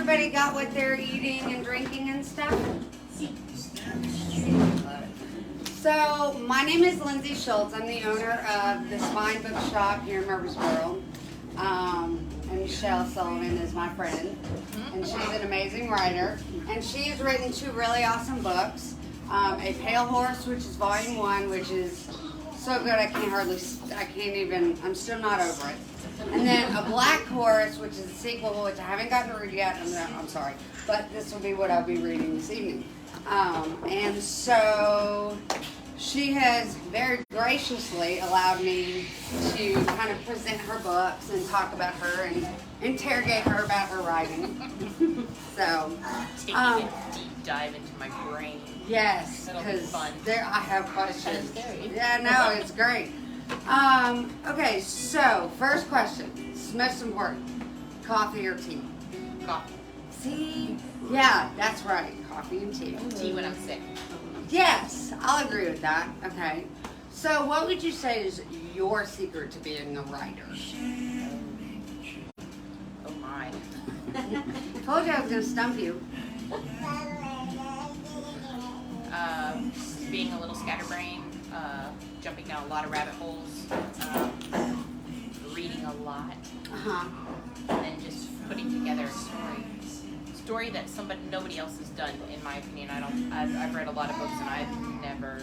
everybody got what they're eating and drinking and stuff? So, my name is Lindsay Schultz. I'm the owner of the Spine Bookshop here in Murfreesboro. And Michelle Sullivan is my friend. And she's an amazing writer. And she has written 2 really awesome books. A Pale Horse, which is volume 1, which is so good I'm still not over it. And then A Black Horse, which is a sequel, which I haven't gotten to read yet. I'm sorry. But this will be what I'll be reading this evening. And so she has very graciously allowed me to kind of present her books and talk about her and interrogate her about her writing. So, taking a deep dive into my brain. Yes, because I have questions. Yeah, no, it's great. Okay, so first question. It's most important. Coffee or tea? Coffee. See? Yeah, that's right. Coffee and tea. Tea when I'm sick. Yes, I'll agree with that. Okay. So what would you say is your secret to being a writer? Oh my. Told you I was going to stump you. Being a little scatterbrained, jumping down a lot of rabbit holes, reading a lot, Uh-huh. and then just putting together a story that nobody else has done, in my opinion. I've read a lot of books, and I've never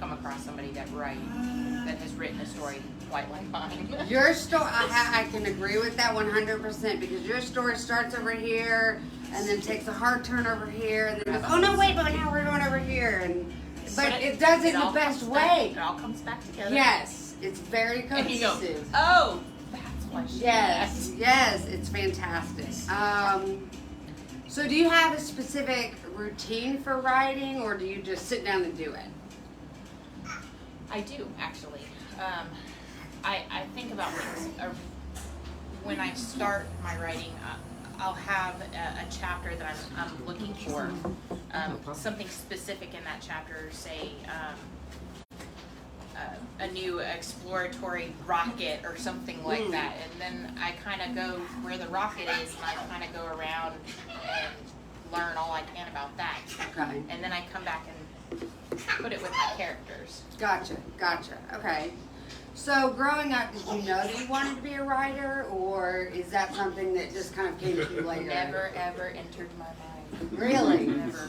come across somebody that has written a story quite like mine. Your story, I can agree with that 100% because your story starts over here and then takes a hard turn over here and then goes, oh no, wait, but now we're going over here. But it does it in the best way. It all comes back together. Yes, it's very cohesive. And you go, oh, that's why she Yes, yes, it's fantastic. So do you have a specific routine for writing or do you just sit down and do it? I do, actually. I think about things. When I start my writing, I'll have a chapter that I'm looking for. Something specific in that chapter, say a new exploratory rocket or something like that. And then I kind of go where the rocket is and I kind of go around and learn all I can about that. Okay. And then I come back and put it with my characters. Gotcha. Okay. So growing up, did you know that you wanted to be a writer, or is that something that just kind of came to you later? Never ever entered my mind. Really? Never.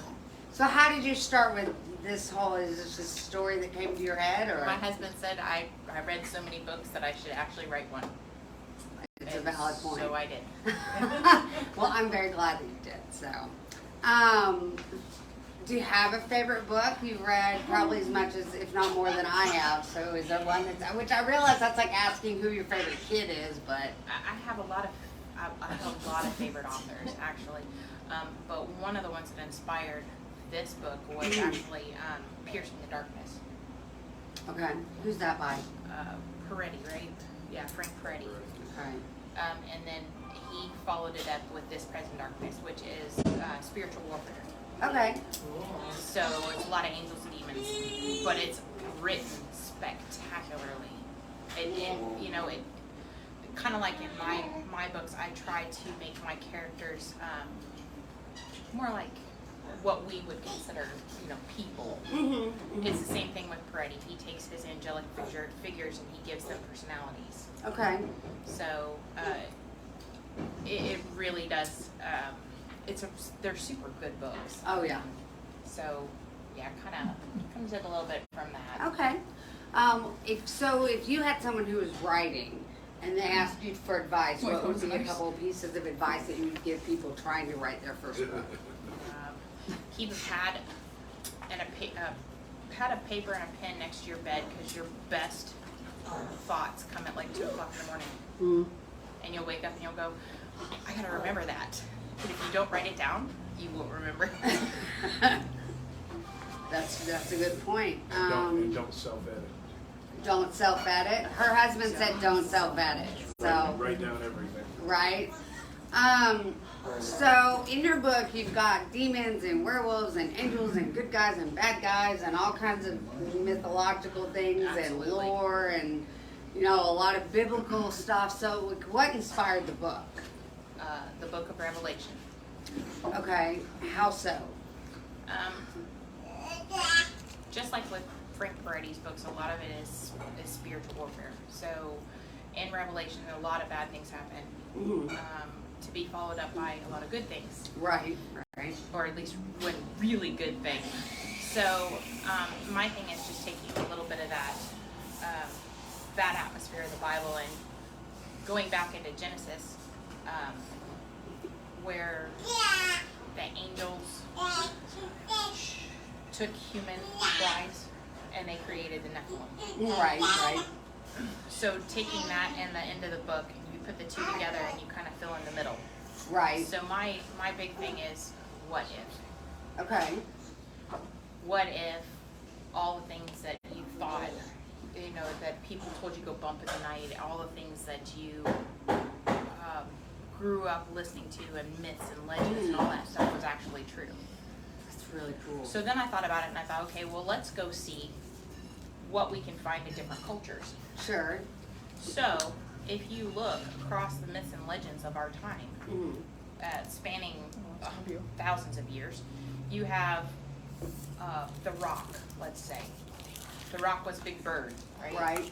So how did you start with this whole, is this just a story that came to your head, or? My husband said I read so many books that I should actually write one. It's a valid point. So I did. Well, I'm very glad that you did, so. Do you have a favorite book you've read probably as much as, if not more than I have? So is there one that's, which I realize that's like asking who your favorite kid is, but. I have a lot of favorite authors, actually. But one of the ones that inspired this book was actually Piercing the Darkness. Okay. Who's that by? Peretti, right? Yeah, Frank Peretti. Okay. And then he followed it up with This Present Darkness, which is spiritual warfare. Okay. So it's a lot of angels and demons, but it's written spectacularly. It kind of like in my books, I try to make my characters more like what we would consider, people. Mm-hmm. It's the same thing with Peretti. He takes his angelic figures and he gives them personalities. Okay. So it really does. They're super good books. Oh yeah. So yeah, kind of comes in a little bit from that. Okay. If you had someone who was writing and they asked you for advice, what would be a couple of pieces of advice that you would give people trying to write their first book? Keep a pad and a paper and a pen next to your bed, because your best thoughts come at like 2 o'clock in the morning. Mm-hmm. And you'll wake up and you'll go, I gotta remember that. But if you don't write it down, you won't remember. That's a good point. Don't self-edit. Don't self-edit. Her husband said don't self-edit. So Write down everything. right. So in your book, you've got demons and werewolves and angels and good guys and bad guys and all kinds of mythological things. Absolutely. And lore and a lot of biblical stuff. So what inspired the book? The Book of Revelation. Okay, how so? Just like with Frank Peretti's books, a lot of it is spiritual warfare. So in Revelation, a lot of bad things happen, to be followed up by a lot of good things. Right. Or at least one really good thing. So my thing is just taking a little bit of that atmosphere of the Bible and going back into Genesis, where the angels took human wives and they created the Nephilim. Right. So taking that and the end of the book, and you put the two together and you kind of fill in the middle. Right. So my big thing is, what if? Okay. What if all the things that you thought, that people told you go bump in the night, all the things that you grew up listening to, and myths and legends and all that stuff was actually true. That's really cool. So then I thought about it and I thought, okay, well, let's go see what we can find in different cultures. Sure. So if you look across the myths and legends of our time, spanning thousands of years, you have the Rock, let's say. The Rock was Big Bird, right? Right.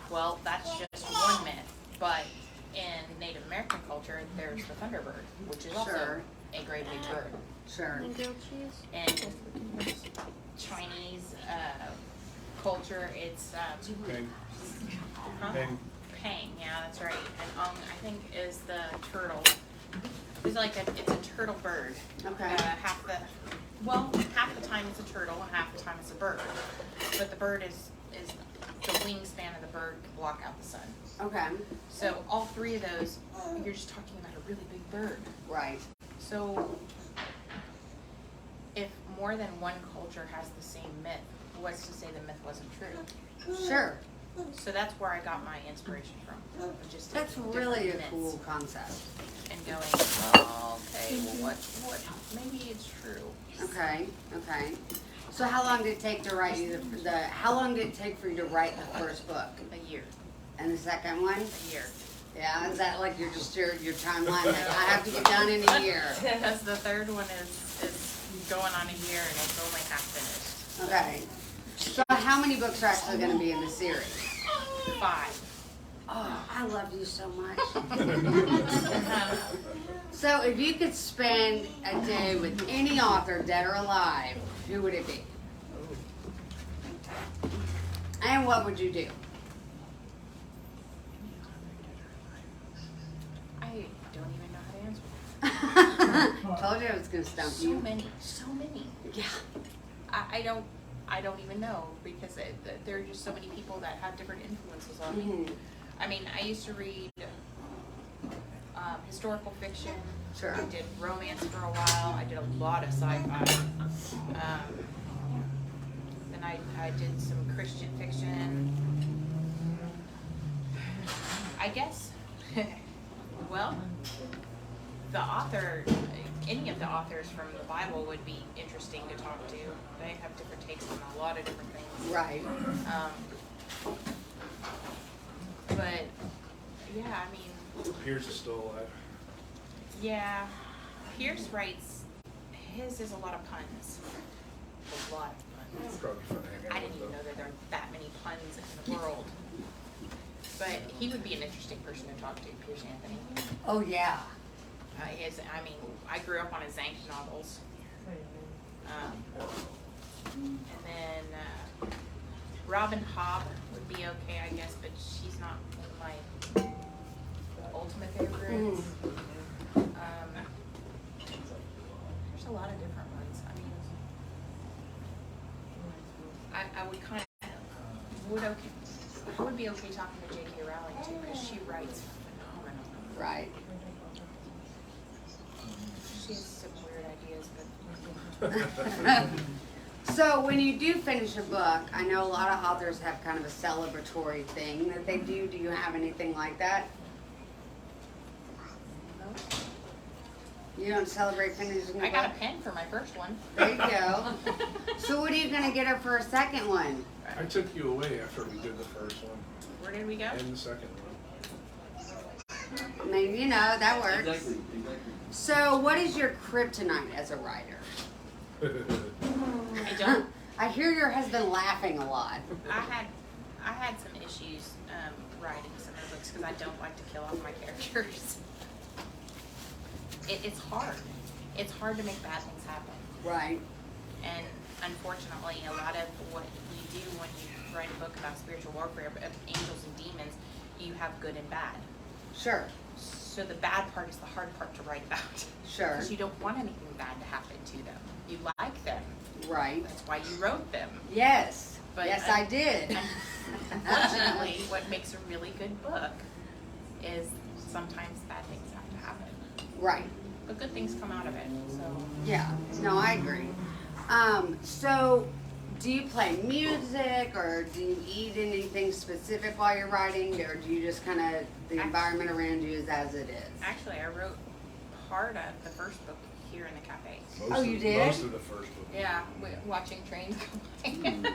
Well, that's just one myth, but in Native American culture, there's the Thunderbird, which is also a great big bird. Sure. And Chinese culture, it's Peng. huh? Peng. Pang, yeah, that's right. And I think is the turtle. It's it's a turtle bird. Okay. Half the time it's a turtle and half the time it's a bird. But the bird is the wingspan of the bird can block out the sun. Okay. So all three of those, you're just talking about a really big bird. Right. So if more than one culture has the same myth, what's to say the myth wasn't true? Sure. So that's where I got my inspiration from. Just That's taking really a different myths cool concept. and going, oh, okay, well, what? Maybe it's true. Okay. So how long did it take to write you how long did it take for you to write the first book? A year. And the second one? A year. Yeah, is that like your timeline? Like, I have to get done in a year. Because the third one is going on a year and it's only half finished. Okay. So how many books are actually going to be in the series? 5. Oh, I love you so much. So if you could spend a day with any author, dead or alive, who would it be? And what would you do? I don't even know how to answer that. Told you I was going to stump So you. many. Yeah. I don't even know, because there are just so many people that have different influences on me. Mhm. I mean, I used to read historical fiction. Sure. I did romance for a while. I did a lot of sci-fi. Then I did some Christian fiction. I guess, well, the author, any of the authors from the Bible would be interesting to talk to. They have different takes on a lot of different things. Right. But yeah, I mean, Pierce is still alive. yeah, Pierce writes, his is a lot of puns. A lot of puns. Probably fun hanging I out didn't even with know them. that there are that many puns in the world. But he would be an interesting person to talk to, Pierce Anthony. Oh, yeah. I grew up on his Zank novels. And then Robin Hobb would be okay, I guess, but she's not my ultimate favorite. There's a lot of different ones. I mean, I would kind of I would be okay talking to J.K. Rowling too, because she writes phenomenal. Right. She has some weird ideas, but So when you do finish a book, I know a lot of authors have kind of a celebratory thing that they do. Do you have anything like that? You don't celebrate finishing a I got a book? pen for my first one. There you go. So what are you going to get her for a second one? I took you away after we did the first one Where did we go? and the second one. I mean, that works. Exactly. So, what is your kryptonite as a writer? I don't. I hear your husband laughing a lot. I had some issues writing some of the books because I don't like to kill off my characters. It's hard. It's hard to make bad things happen. Right. And unfortunately, a lot of what you do when you write a book about spiritual warfare, of angels and demons, you have good and bad. Sure. So the bad part is the hard part to write about. Sure. Because you don't want anything bad to happen to them. You like them. Right. That's why you wrote them. Yes. But yes, I did. Unfortunately, what makes a really good book is sometimes bad things have to happen. Right. But good things come out of it. So Yeah. No, I agree. So, do you play music, or do you eat anything specific while you're writing, or do you just kind of, the environment around you is as it is? actually, I wrote part of the first book here in the cafe. Oh, you did? Most of the first book. Yeah, watching trains go by.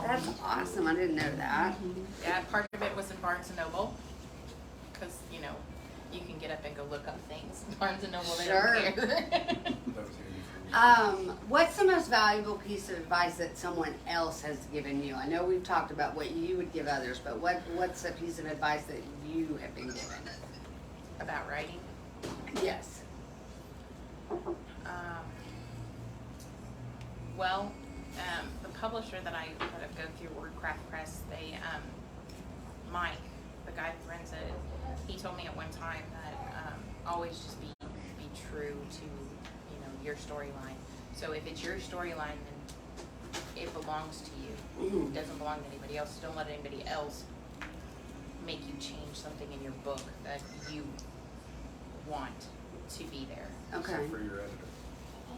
That's awesome. I didn't know that. Yeah, part of it was in Barnes and Noble, because you know you can get up and go look up things. Barnes and Noble, they Sure. don't care. That was handy for me. What's the most valuable piece of advice that someone else has given you? I know we've talked about what you would give others, but what's a piece of advice that you have been given? About writing. Yes. The publisher that I go through, Wordcraft Press, they, Mike, the guy who runs it, he told me at one time that always just be true to your storyline. So if it's your storyline, then it belongs to you. Mm-hmm. It doesn't belong to anybody else. Don't let anybody else make you change something in your book that you want to be there. Okay. Except for your editor.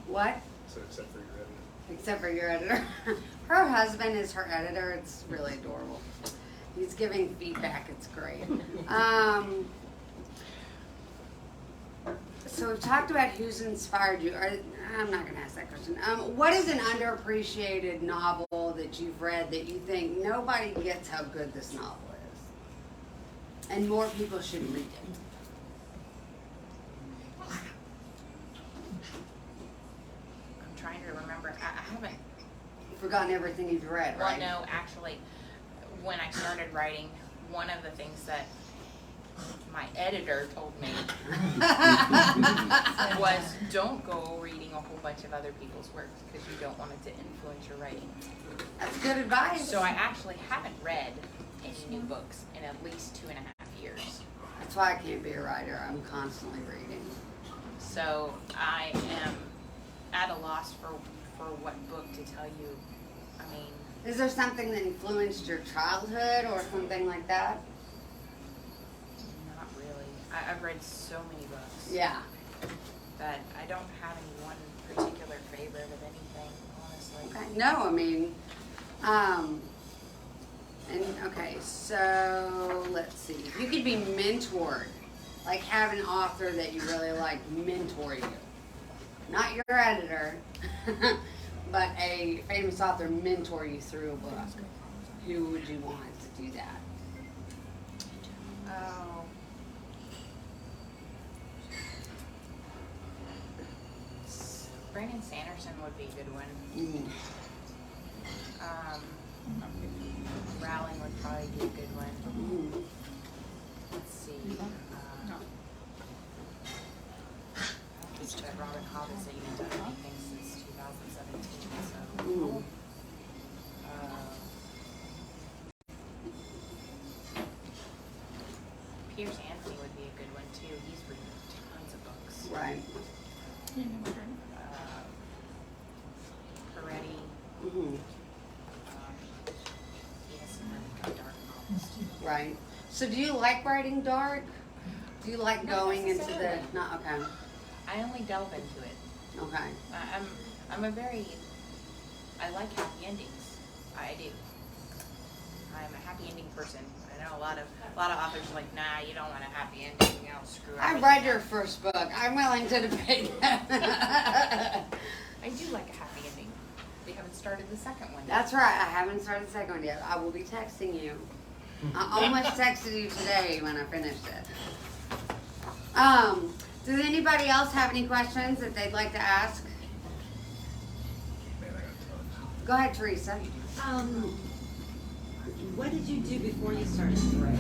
What? So except for your editor. Except for your editor. Her husband is her editor. It's really adorable. He's giving feedback. It's great. So we've talked about who's inspired you. I'm not going to ask that question. What is an underappreciated novel that you've read that you think nobody gets how good this novel is, and more people should read it? I'm trying to remember. I haven't. You've forgotten everything you've read, right? Well, no, actually, when I started writing, one of the things that my editor told me was don't go reading a whole bunch of other people's works because you don't want it to influence your writing. That's good advice. So I actually haven't read any new books in at least 2.5 years. That's why I can't be a writer. I'm constantly reading. So I am at a loss for what book to tell you. I mean, Is there something that influenced your childhood or something like that? not really. I've read so many books Yeah. that I don't have any one particular favorite of anything, honestly. Okay. No, I mean, and okay, so let's see. If you could be mentored, like have an author that you really like mentor you. Not your editor, but a famous author mentor you through a book. Who would you want to do that? Oh. Brandon Sanderson would be a good one. Mm. Rowling would probably be a good one. Mm. Let's see. But Robin Hobbs ain't done anything since 2017, so. Mm. Pierce Anthony would be a good one too. He's written tons of books. Right. Peretti. Mm-hmm. He has some really good dark novels too. Right. So do you like writing dark? Do you like Not going into the, necessarily. not, okay. I only delve into it. Okay. I'm a very, I like happy endings. I do. I'm a happy ending person. I know a lot of authors are like, nah, you don't want a happy ending. You know, screw I everything read your up." first book. I'm willing to debate that. I do like a happy ending. We haven't started the second one. That's right. I haven't started the second one yet. I will be texting you. I almost texted you today when I finished it. Does anybody else have any questions that they'd like to ask? Man, I got tons. Go ahead, Teresa. What did you do before you started to write?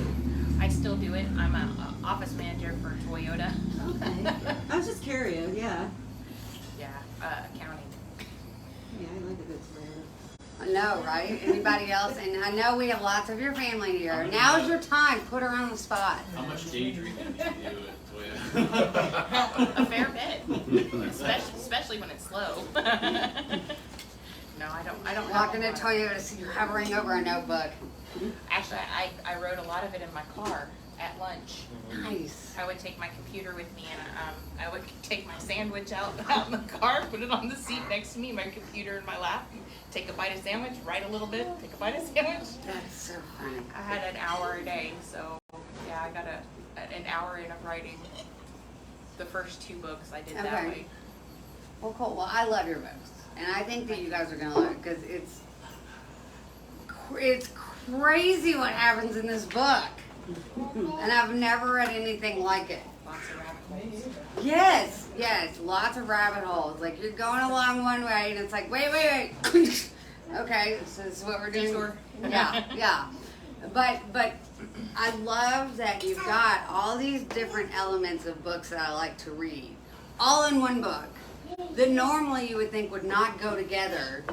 I still do it. I'm an office manager for Toyota. Okay. I was just curious, yeah. Yeah, accounting. Yeah, I like a good Toyota. I know, right? Anybody else? And I know we have lots of your family here. Now's your time. Put her on the spot. How much daydreaming did you do at Toyota? A fair bit, especially when it's slow. No, I don't. Walking to have a lot. Toyota, see you hovering over a notebook. Actually, I wrote a lot of it in my car at lunch. Nice. I would take my computer with me, and I would take my sandwich out in the car, put it on the seat next to me, my computer in my lap, take a bite of sandwich, write a little bit, take a bite of sandwich. That's so funny. I had an hour a day, so yeah, I got an hour in of writing. The first 2 books I did that Okay. way. Well, cool. Well, I love your books, and I think that you guys are gonna love it because it's crazy what happens in this book, and I've never read anything like it. Lots of rabbit holes. Yes, yes, lots of rabbit holes. Like you're going along one way, and it's like, wait. Okay, so this is what we're doing. Detour. Yeah. But I love that you've got all these different elements of books that I like to read, all in one book, that normally you would think would not go together,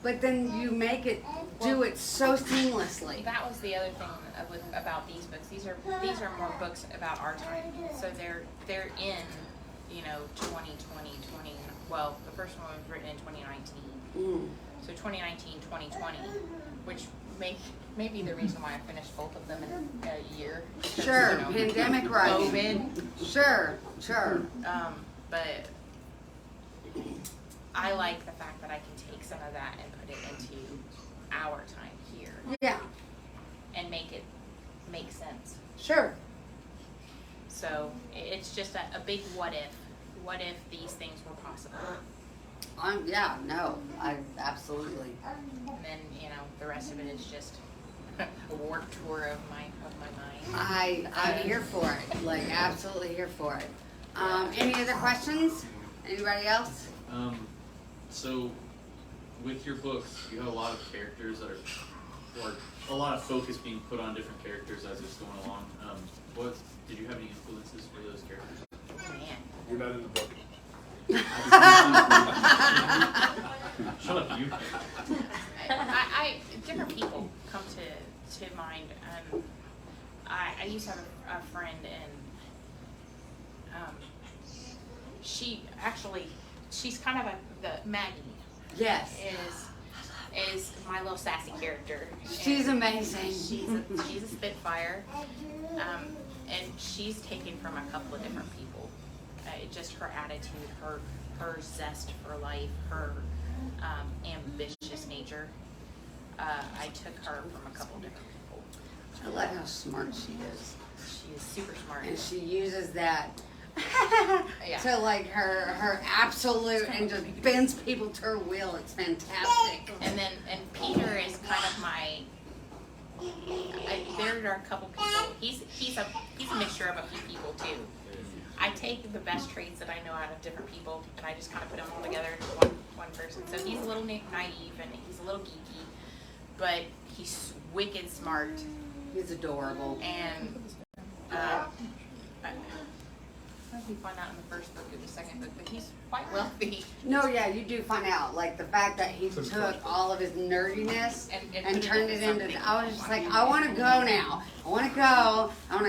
but then you make it do it so seamlessly. That was the other thing about these books. These are more books about our time. So they're in, 2020, well, the first one was written in 2019. So 2019, 2020, which may be the reason why I finished both of them in a year. Sure, pandemic writing. COVID. Sure. But I like the fact that I can take some of that and put it into our time here Yeah, and make it make sense. sure. So it's just a big what if. What if these things were possible? Yeah, no, I absolutely. And then, the rest of it is just a warped tour of my mind. I'm here for it. Like, absolutely here for it. Any other questions? Anybody else? So, with your books, you have a lot of characters that or a lot of focus being put on different characters as it's going along. What did you have any influences for those characters? Oh, man. You're not in the book. Shut up, you. I different people come to mind. I used to have a friend, and she's kind of the Maggie. Yes. Is my little sassy character. She's And amazing. she's a Spitfire, and she's taken from a couple of different people. Just her attitude, her zest for life, her ambitious nature. I took her from a couple different people. I like how smart she is. She is super smart. And she uses that Yeah. to like her absolute and just bends people to her will. It's fantastic. And Peter is kind of my. There are a couple people. He's a mixture of a few people too. I take the best traits that I know out of different people, and I just kind of put them all together into one person. So he's a little naive, and he's a little geeky, but he's wicked smart, He's adorable. and I don't know if you find out in the first book or the second book, but he's quite wealthy. No, yeah, you do find out like the fact that he took all of his nerdiness and turned it into. I was just like, I want to go now. I want to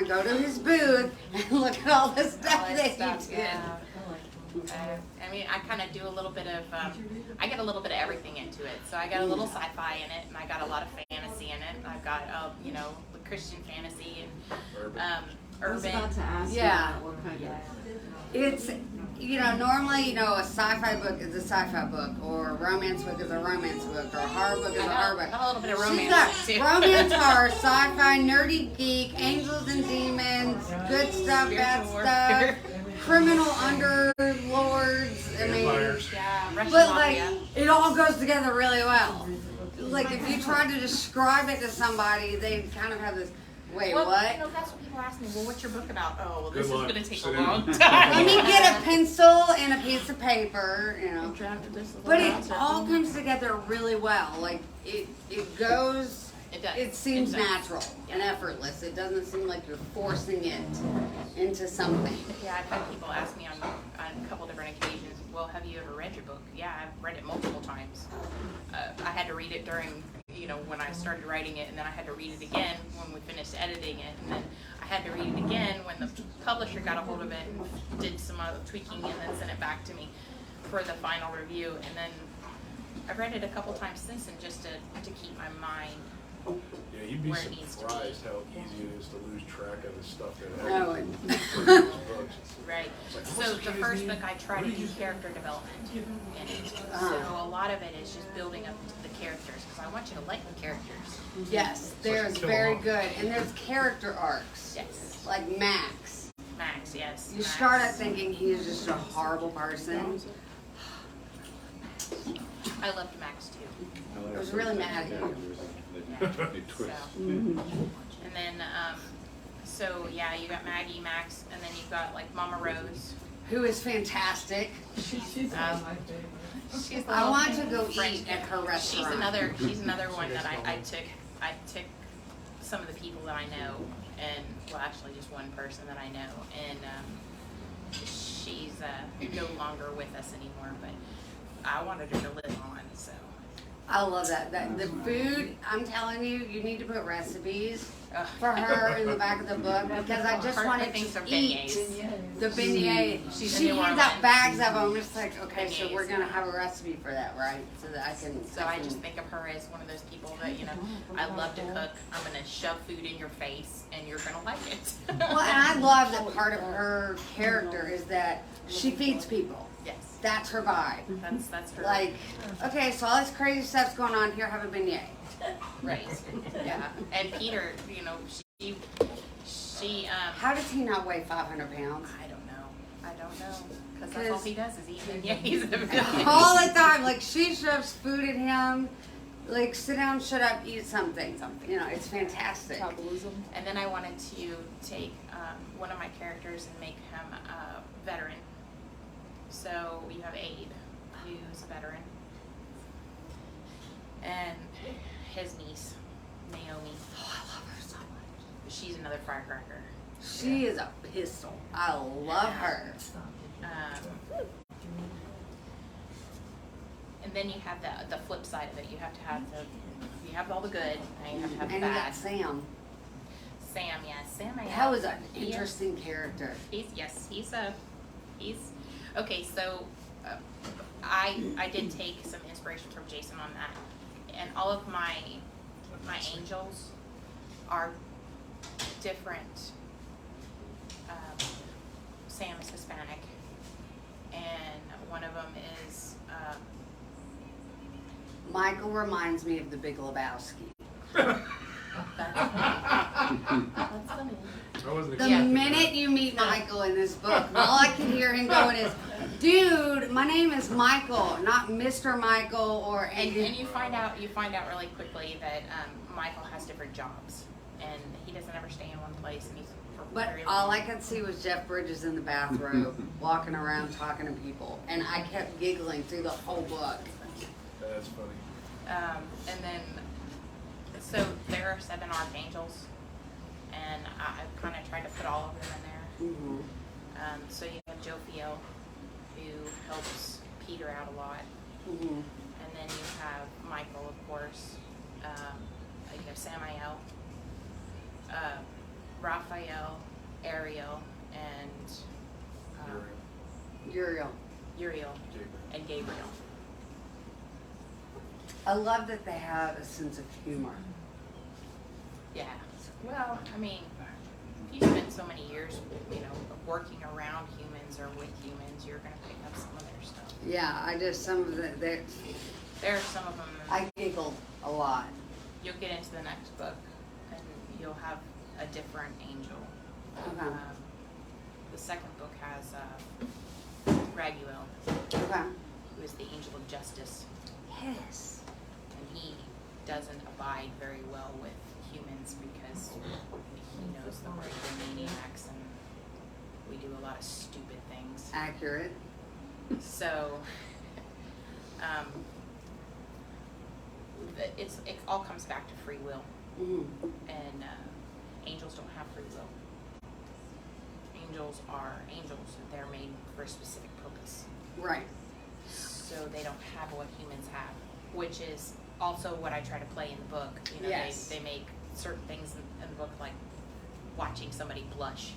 go to his booth and look at all the stuff that he did. Yeah. I mean, I kind of do a little bit of, I get a little bit of everything into it. So I got a little sci-fi in it, and I got a lot of fantasy in it. And I've got, the Christian fantasy and I was urban. about to ask Yeah. you what kind of. It's, normally, a sci-fi book is a sci-fi book, or a romance book is a romance book, or a horror book is a horror book. I got a little bit of She's romance got too. romance, horror, sci-fi, nerdy geek, angels and demons, good stuff, bad Spiritual stuff, warfare. criminal underlords. I mean, Vampires. Yeah, Russian but like, mafia. it all goes together really well. Like if you tried to describe it to somebody, they kind of have this. Wait, well, what? You know, that's what people ask me. Well, what's your book about? Oh, well, Good this is luck. going to take Sit a down. long Let time. me get a pencil and a piece of paper, you know. Drafted this little But it concept. all comes together really well. Like it goes. It does. It seems It does. natural and effortless. It doesn't seem like you're forcing it into something. Yeah, I've had people ask me on a couple different occasions, well, have you ever read your book? Yeah, I've read it multiple times. I had to read it during, when I started writing it, and then I had to read it again when we finished editing it, and then I had to read it again when the publisher got a hold of it and did some tweaking and then sent it back to me for the final review. And then I've read it a couple times since, and just to keep my mind. Yeah, you'd be Where it needs to be. surprised how easy it is to lose track of the stuff that No, happens. Right. Like, So what's the the first kid's book name? I try to do character development in it. So a lot of it is just building up the characters, because I want you to like the characters. yes, there's kill 'em very off. good, and there's character arcs. Yes. Like Max. Max, yes. You Max. start out thinking he's just a horrible person. I loved Max too. I was really mad at you. Yeah. So, and then, so yeah, you got Maggie, Max, and then you've got like Mama Rose. Who is fantastic. She's Um, She's the I little want to go French eat at her restaurant. She's another one that I took some of the people that I know, and well, actually just one person that I know, and she's no longer with us anymore, but I wanted her to live on, so. I love that. The food, I'm telling you, you need to put recipes Ugh. for her in the back of the book, because I just Her wanted things to are eat beignets. the beignet. She's She a New hands out Orleans. bags of them. It's like, okay, so Beignets, we're gonna yeah. have a recipe for that, right? So that I can. So I just think of her as one of those people that, I love to cook. I'm gonna shove food in your face, and you're gonna like it. Well, and I love that part of her character is that she feeds people. Yes, That's her vibe. that's her. Like, okay, so all this crazy stuff's going on here. Have a beignet. Right. Yeah. And Peter, she How does he not weigh 500 pounds? I don't know, because that's all he does is eat beignets. All the time, like she shoves food at him. Like, sit down, shut up, eat something. It's fantastic. metabolism. And then I wanted to take one of my characters and make him a veteran. So you have Abe, who's a veteran, and his niece, Naomi. Oh, I love her so much. She's another firecracker. She is a pistol. I love her. And then you have the flip side of it. You have to have you have all the good, and you have to have the And you bad. got Sam. Sam, yes, Sam. That was an He is- interesting character. He's okay. So I did take some inspiration from Jason on that, and all of my angels are different. Sam is Hispanic, and one of them is Michael reminds me of the Big Lebowski. that's funny. I wasn't The expecting minute you meet Michael in this book, all I can hear him going is, dude, my name is Michael, not Mr. Michael or And anything. you find out really quickly that Michael has different jobs, and he doesn't ever stay in one place, and he's for But very all long. I could see was Jeff Bridges in the bathrobe, walking around talking to people. And I kept giggling through the whole book. That's funny. And then, so there are 7 archangels, and I kind of tried to put all of them in there. Mm-hmm. So you have Jophiel, who helps Peter out a lot, Mm-hmm. and then you have Michael, of course. You have Samael, Raphael, Ariel, and Uriel. Uriel. Uriel Gabriel. and Gabriel. I love that they have a sense of humor. Yeah. Well, I mean, if you spend so many years, working around humans or with humans, you're going to pick up some of their stuff. Yeah, I just, some of the, There are some of them. I giggled a lot. You'll get into the next book, and you'll have a different angel. Okay. The second book has Raguel, Okay. who is the angel of justice, Yes. and he doesn't abide very well with humans because he knows that we're maniacs and we do a lot of stupid things. Accurate. So, it all comes back to free will, and angels don't have free will. Angels are angels; they're made for a specific purpose. Right. So they don't have what humans have, which is also what I try to play in the book. You know, Yes. they make certain things in the book like watching somebody blush.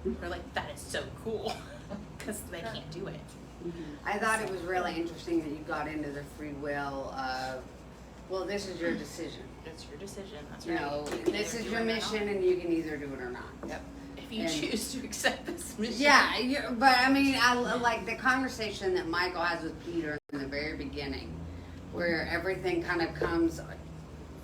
They're like, that is so cool, because they can't do it. I thought it was really interesting that you got into the free will of, well, this is your decision. It's your decision. That's You right. know, You can this either is do your it or mission not. and you can either do it or not. Yep. If you And- choose to accept this mission. Yeah, but I mean, I like the conversation that Michael has with Peter in the very beginning, where everything kind of comes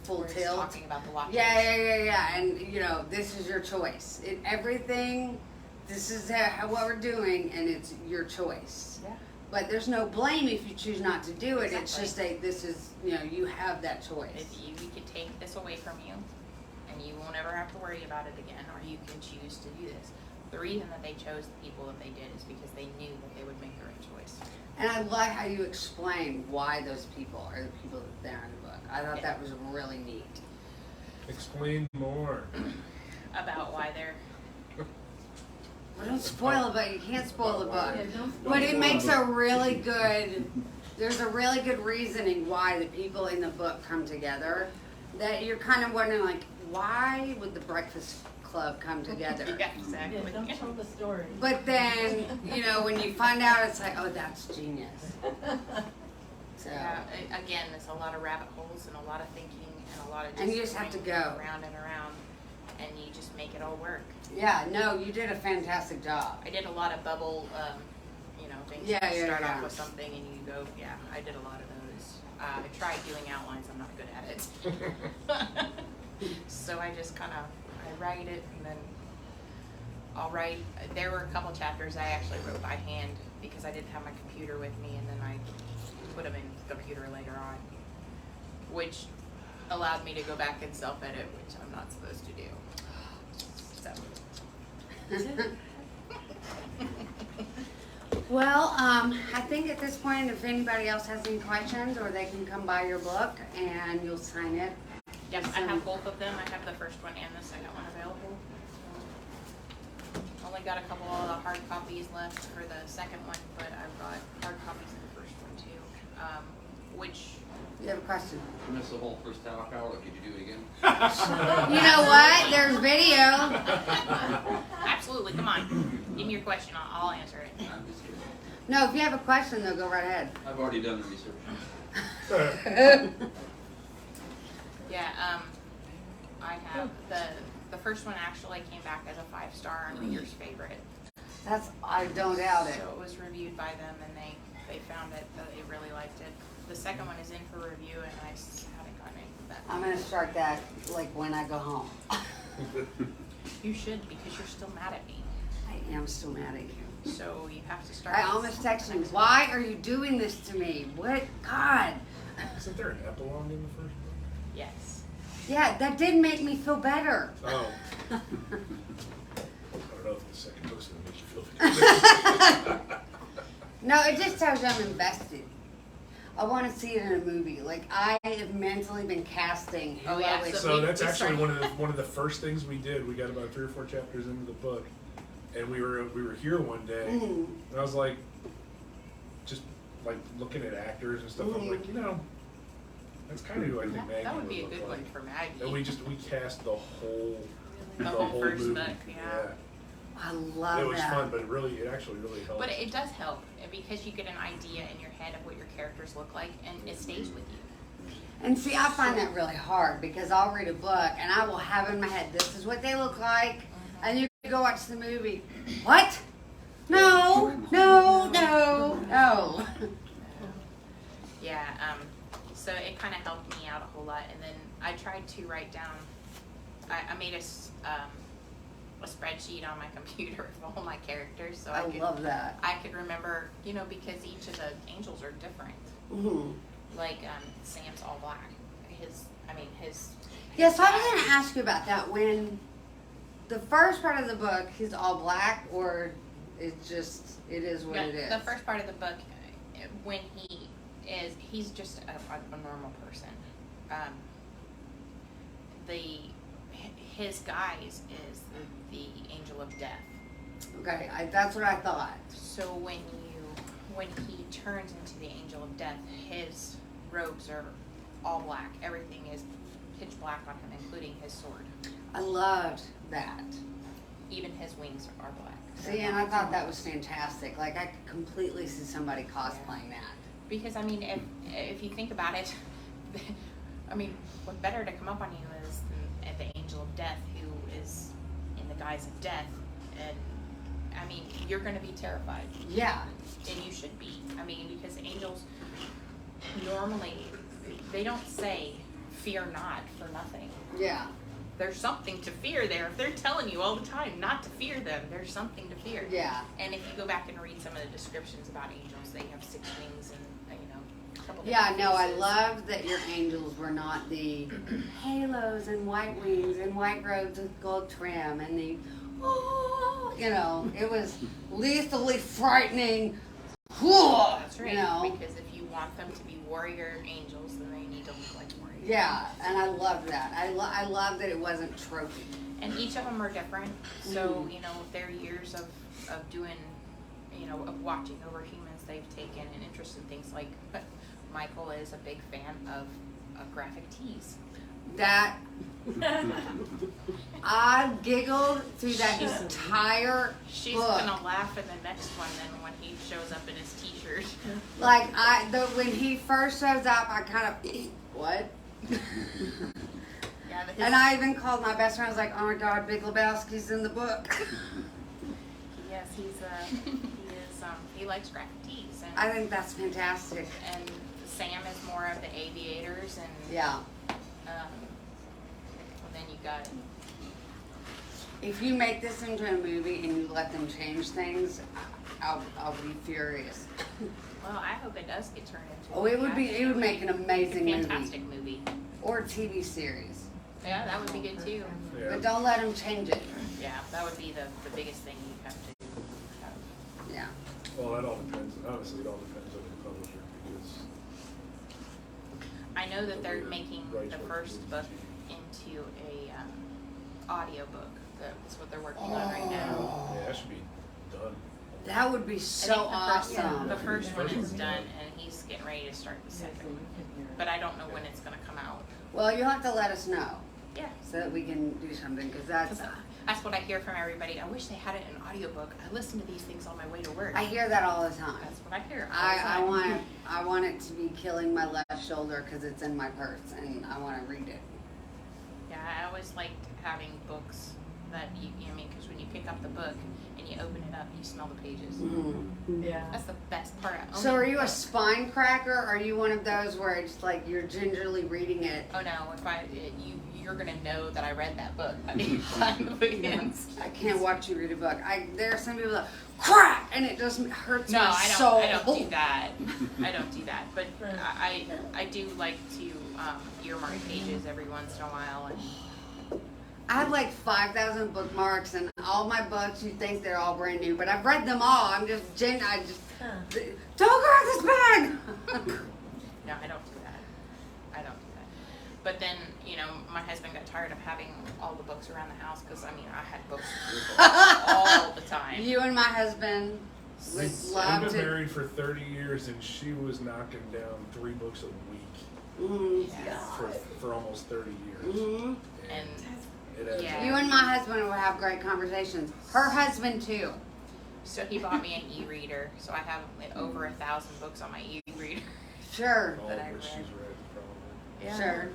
full We're just tilt. talking about the watch. Yeah, and you know, this is your choice. Everything, this is what we're doing, and it's your choice. Yeah. But there's no blame if you choose not to do it. It's Exactly. just this is, you know, you have that choice. If we could take this away from you, and you won't ever have to worry about it again, or you can choose to do this. The reason that they chose the people that they did is because they knew that they would make the right choice. And I like how you explain why those people are the people that they're in the book. I thought Yeah. that was really neat. Explain more. About why they're Well, don't spoil it, but you can't spoil the book. Yeah, don't But it spoil makes the a book. really good, there's a really good reasoning why the people in the book come together. That you're kind of wondering, like, why would the Breakfast Club come together? yeah, exactly. Yeah, don't tell the story. But then, you know, when you find out, it's like, oh, that's genius. So, Yeah, again, it's a lot of rabbit holes and a lot of thinking and a lot of just And you just have to going go. around and around, and you just make it all work. yeah, no, you did a fantastic job. I did a lot of bubble, you know, things. Yeah, You yeah, start yeah. off with something and you go, yeah, I did a lot of those. I tried doing outlines. I'm not good at it. So I just kind of, I write it and then I'll write. There were a couple chapters I actually wrote by hand because I didn't have my computer with me, and then I put them in the computer later on, which allowed me to go back and self-edit, which I'm not supposed to do. So. Well, I think at this point, if anybody else has any questions, or they can come by your book and you'll sign it. Yep, I have both of them. I have the first one and the second one available. Only got a couple of the hard copies left for the second one, but I've got hard copies of the first one too. Which, You have a question? I missed the whole first half hour. Could you do it again? You know what? There's video. absolutely, come on. Give me your question, I'll answer it. I'm just kidding. No, if you have a question, though, go right ahead. I've already done the research. Yeah, I have, the first one actually came back as a 5-star and reader's favorite. I don't doubt it. So it was reviewed by them and they found it, that they really liked it. The second one is in for review and I haven't gotten any feedback. I'm gonna start that like when I go home. You should, because you're still mad at me. I am still mad at you. So you have to start. I almost texted you. Why are you doing this to me? What? God. Isn't there an epilogue in the first book? Yes. Yeah, that did make me feel better. Oh. I don't know if the second book's gonna make you feel good. No, it just tells you I'm invested. I want to see it in a movie. Like, I have mentally been casting who Oh, yeah, I would. So we that's actually started- one of the first things we did. We got about 3 or 4 chapters into the book, and we were here one day, Mhm. and I was like, just like looking at actors and stuff. I'm like, you know, that's kind of who I think Maggie That would be a look good like. one for Maggie. And we cast the whole The whole first movie. book, yeah. I love It was that. fun, but it actually really helped. But it does help because you get an idea in your head of what your characters look like, and it stays with you. And see, I find that really hard because I'll read a book and I will have in my head, this is what they look like, and you go watch the movie. What? No, no, no, no. Yeah, so it kind of helped me out a whole lot. And then I tried to write down, I made a spreadsheet on my computer of all my characters so I love that. I could remember, you know, because each of the angels are different. Mhm. Like, Sam's all black. his Yeah, so I was going to ask you about that. When the first part of the book, he's all black, or it is what it is? The first part of the book, when he's just a normal person. His guise is the angel of death. Okay, that's what I thought. So when he turns into the angel of death, his robes are all black. Everything is pitch black on him, including his sword. I loved that. Even his wings are black. See, and I thought that was fantastic. Like, I could completely see somebody cosplaying that. Because, I mean, if you think about it, I mean, what better to come up on you is the angel of death, who is in the guise of death. And, I mean, you're going to be terrified. Yeah. And you should be. I mean, because angels normally, they don't say, fear not for nothing. Yeah. There's something to fear there. If they're telling you all the time not to fear them, there's something to fear. Yeah. And if you go back and read some of the descriptions about angels, they have 6 wings and, a couple Yeah, different no, I faces. loved that your angels were not the halos and white wings and white robes with gold trim and the, it was lethally frightening. That's right. You know? Because if you want them to be warrior angels, then they need to look like warriors. Yeah, and I loved that. I love that it wasn't tropey. And each of them are different. So, their years of doing, of watching over humans, they've taken an interest in things like, Michael is a big fan of graphic tees. That, I giggled through that entire She's book. gonna laugh in the next one then when he shows up in his t-shirt. Like, when he first shows up, I kind of, what? Yeah, And I even called my best friend. I was like, "Oh my God, Big Lebowski's in the book." yes, he likes graphic tees, and I think that's fantastic. and Sam is more of the aviators, and Yeah. and then you got If you make this into a movie and you let them change things, I'll be furious. well, I hope it does get turned into. Oh, it would make an amazing fantastic movie. or TV series. Yeah, that would be good too. Yeah. But don't let them change it. Yeah, that would be the biggest thing you have to have. Yeah. Well, that all depends. Honestly, it all depends on the publisher because I know that they're making Right, the right. first book into a audio book. That's what they're working on right now. yeah, that should be done. That would be so I think awesome. the first one First is one. done, and he's getting ready to start the second one. But I don't know when it's going to come out. Well, you'll have to let us know Yeah. so that we can do something because 'Cause that's what I hear from everybody. I wish they had it in audiobook. I listen to these things on my way to work. I hear that all the time. That's what I hear. all the I time. want it to be killing my left shoulder because it's in my purse and I want to read it. Yeah, I always liked having books that because when you pick up the book and you open it up, you smell the pages. Yeah. That's the best part. of So owning are you a book. spine cracker? Or are you one of those where it's like you're gingerly reading it? Oh no! You're gonna know that I read that book by the time the book ends. I can't watch you read a book. There are some people that crack and it just hurts No, my I don't. soul. I don't do that. I don't do that. But I do like to earmark pages every once in a while. And I have like 5,000 bookmarks and all my books. You think they're all brand new, but I've read them all. I just don't grab this bag. no, I don't do that. I don't do that. But then my husband got tired of having all the books around the house because I had books all the time. You and my husband would We've love been to. married for 30 years, and she was knocking down 3 books a week for almost 30 years. Mhm. And It adds Yeah. up. You and my husband will have great conversations. Her husband too. so he bought me an e-reader, so I have over 1,000 books on my e-reader. Sure. All that of I which she's read. read, probably. Sure.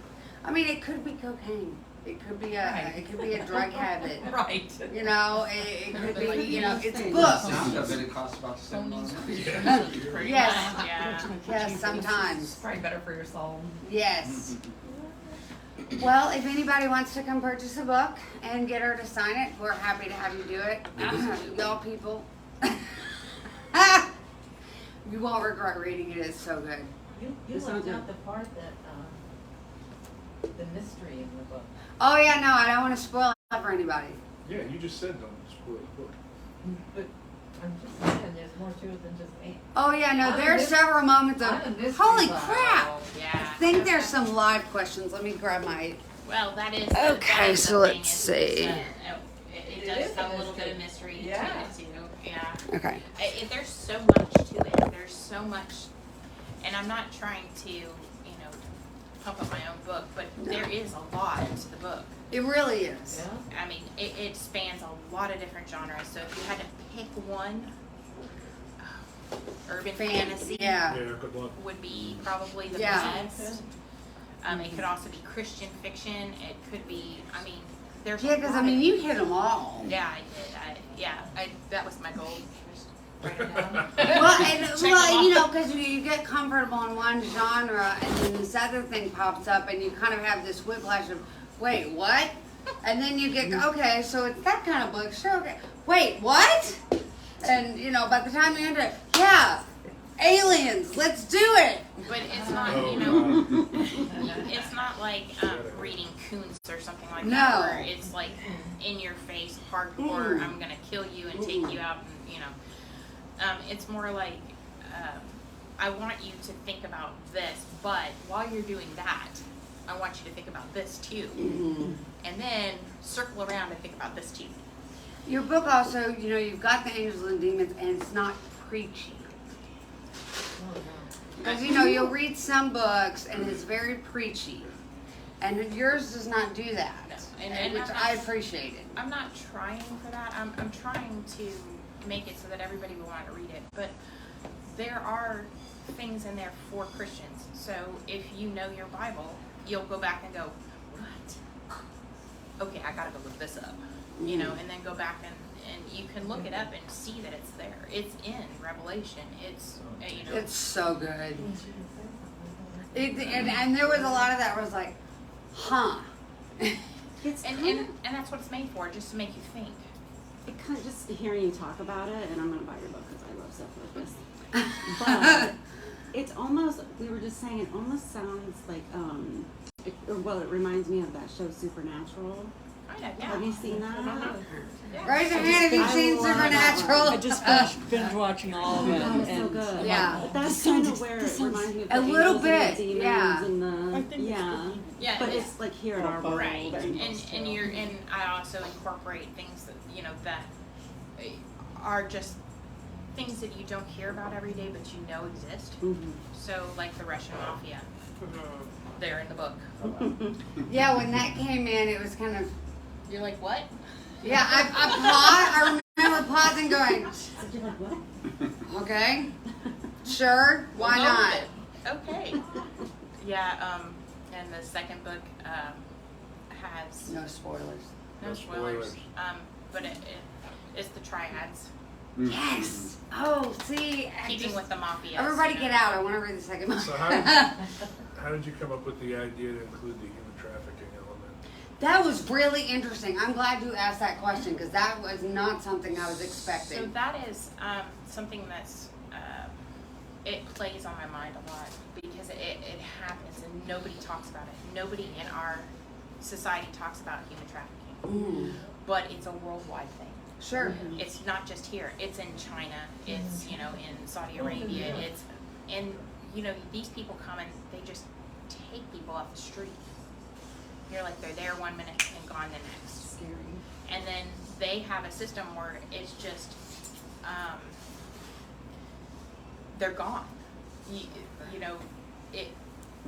I mean, it could be cocaine. It could be Right. it could be a drug habit. Right. You know, it could be, it's Sounds books. like it costs about the same amount. Pretty Yes. much, yeah. Yes, sometimes. It's probably better for your soul. Yes. Well, if anybody wants to come purchase a book and get her to sign it, we're happy to have you do it. Y'all people. You won't regret reading it. It's so good. You It's left not out the part that the mystery in the book. Oh yeah, no, I don't want to spoil it for anybody. Yeah, you just said don't spoil the book. But I'm just saying, there's more to it than just me. Oh yeah, no, I'm a there's mys- several moments I'm a of mystery holy buff. crap. Oh, yeah. I think there's some live questions. Let me grab my. Well, that is. Okay, that is so the thing, let's is see. It It does is a have a little bit mystery. of mystery Yeah. to it too. Yeah. Okay. There's so much to it. There's so much, and I'm not trying to, pump up my own book, but there is a lot to the book. It really is. Yeah. I mean, it spans a lot of different genres. So if you had to pick one, urban fantasy Yeah. Yeah, good luck. would be probably the Yeah. best. It could also be Christian fiction. It could be, I mean, there's Yeah, a because lot I mean, of- you hit them all. Yeah, I did. That was my goal. Just write it down. Well, and, Check well, them you know, off. because you get comfortable in one genre, and then this other thing pops up, and you kind of have this whiplash of, wait, what? And then you get, okay, so it's that kind of book, sure, okay. Wait, what? And by the time you enter it, yeah, aliens, let's do it. But it's not, Oh, it's not like reading Kuntz or something like No. that, where it's like in your face, hardcore. Mm. I'm gonna kill you and take you out, and it's more like I want you to think about this, but while you're doing that, I want you to think about this too, and then circle around and think about this too. Your book also, you've got the angels and demons, and it's not preachy. Oh, no. Because, you'll read some books, and it's very preachy. And yours does not do that, And which I'm I not- appreciated. I'm not trying for that. I'm trying to make it so that everybody will want to read it. But there are things in there for Christians. So if you know your Bible, you'll go back and go, what? Okay, I gotta go look this up. And then go back and you can look it up and see that it's there. It's in Revelation. It's, It's so good. And there was a lot of that where I was like, huh. It's and, kind and, and that's what it's made for, just to make you think. It kind of just hearing you talk about it, and I'm gonna buy your book because I love stuff like this. But it's almost, we were just saying, it almost sounds like it reminds me of that show Supernatural. Kind of, yeah. Have you seen that? Yeah. Raise your hand if you've I seen love that Supernatural. one. I just finished binge watching all of it. Oh, it's so and good. Yeah. But that's This kind sounds- of where this it sounds- reminds me of A the little angels and bit, the demons yeah. and I the think it's Yeah, But it's like here in our world. right, and- and I also incorporate things that that are just things that you don't hear about every day, but you know exist. Mhm. So like the Russian mafia, they're in the book. Yeah, when that came in, it was kind of, You're like, what? yeah, I remember pausing going, You're like, what? okay, sure, why We'll go not? with it. Okay. Yeah. And the second book has No spoilers. no No spoilers. spoilers. But it's the triads, Yes. Oh, see, I keeping just- with the mafia. everybody get out. I want to read the second one. So how did you come up with the idea to include the human trafficking element? That was really interesting. I'm glad you asked that question because that was not something I was So expecting. that is something that's it plays on my mind a lot because it happens and nobody talks about it. Nobody in our society talks about human trafficking, but it's a worldwide thing. Sure. It's not just here. It's in China. It's in Saudi Arabia. It's and these people come and they just take people off the street. You're like they're there 1 minute and gone the next. Scary. And then they have a system where it's just they're gone.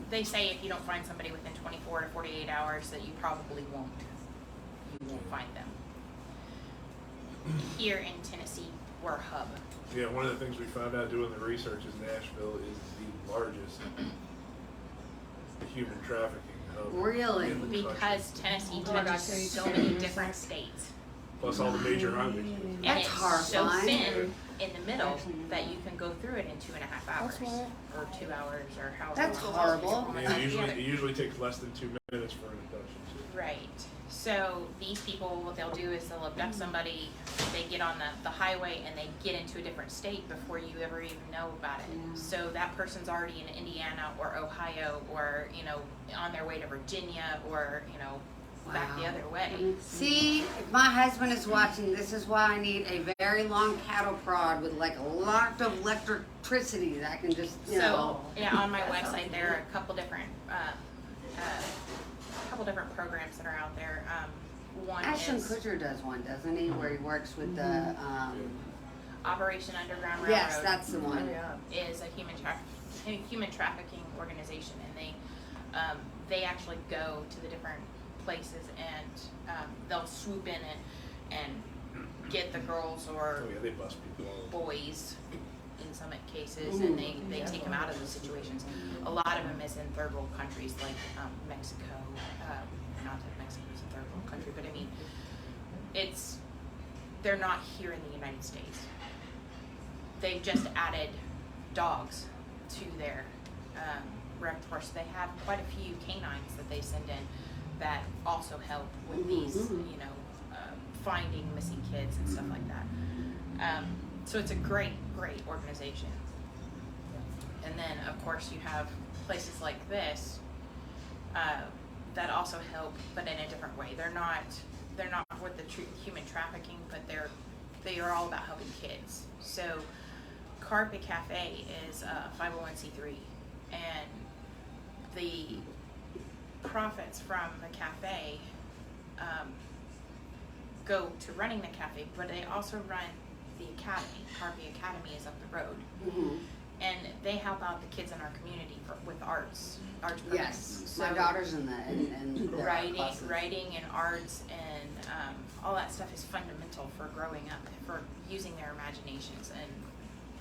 They say if you don't find somebody within 24 to 48 hours that you probably won't. You won't find them. Here in Tennessee, we're a hub. Yeah, one of the things we found out doing the research is Nashville is the largest human trafficking hub. Really? in the country. Because Tennessee Oh my gosh, touches so can you many tell me different states. Plus all the major highways. And That's it's horrifying. so thin in the middle that you can go through it in 2.5 hours. Or 2 hours or however That's long. horrible. I mean, it usually takes less than 2 minutes for an abduction. Right. So these people, what they'll do is they'll abduct somebody, they get on the highway and they get into a different state before you ever even know about it. Yeah. So that person's already in Indiana or Ohio or, you know, on their way to Virginia or, you know, back the Wow. other way. See, if my husband is watching, this is why I need a very long cattle prod with like a lot of electricity that I can just, you know. So, yeah, on my website there are a couple different programs that are out there. One Ashton is Kutcher does one, doesn't he? Where he works with the, Operation Underground Railroad. yes, that's the one. Yeah. Is a human trafficking organization, and they actually go to the different places and they'll swoop in and get the girls or Oh yeah, they bust people all over. boys in some cases, and they take them out of those situations. A lot of them is in third world countries like Mexico. Not that Mexico is a third world country, but I mean, they're not here in the United States. They've just added dogs to their repertoire. So they have quite a few canines that they send in that also help with these, you know, finding missing kids and stuff like that. So it's a great organization. And then, of course, you have places like this that also help, but in a different way. They're not with the human trafficking, but they are all about helping kids. So Carpe Cafe is a 501c3, and the profits from the cafe go to running the cafe, but they also run the academy. Carpe Academy is up the road, and they help out the kids in our community with arts programs. Yes, my So daughter's in the writing and arts and all that stuff is fundamental for growing up, for using their imaginations, and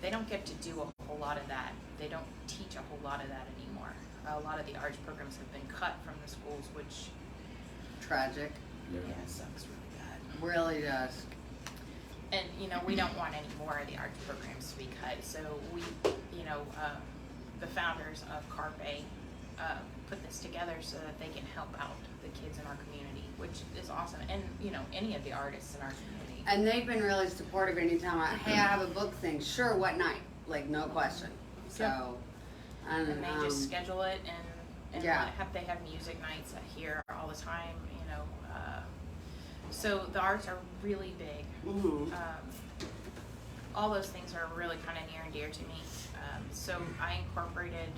they don't get to do a whole lot of that. They don't teach a whole lot of that anymore. A lot of the arts programs have been cut from the schools, which Tragic, sucks really bad. really does. And you know, we don't want any more of the arts programs to be cut. So we, you know, the founders of Carpe put this together so that they can help out the kids in our community, which is awesome. And you know, any of the artists in our community. And they've been really supportive anytime hey, I have a book thing. Sure, what night? Like, no question. So, And they just schedule it and Yeah. they have music nights here all the time, you know. So the arts are really big. All those things are really kind of near and dear to me. So I incorporated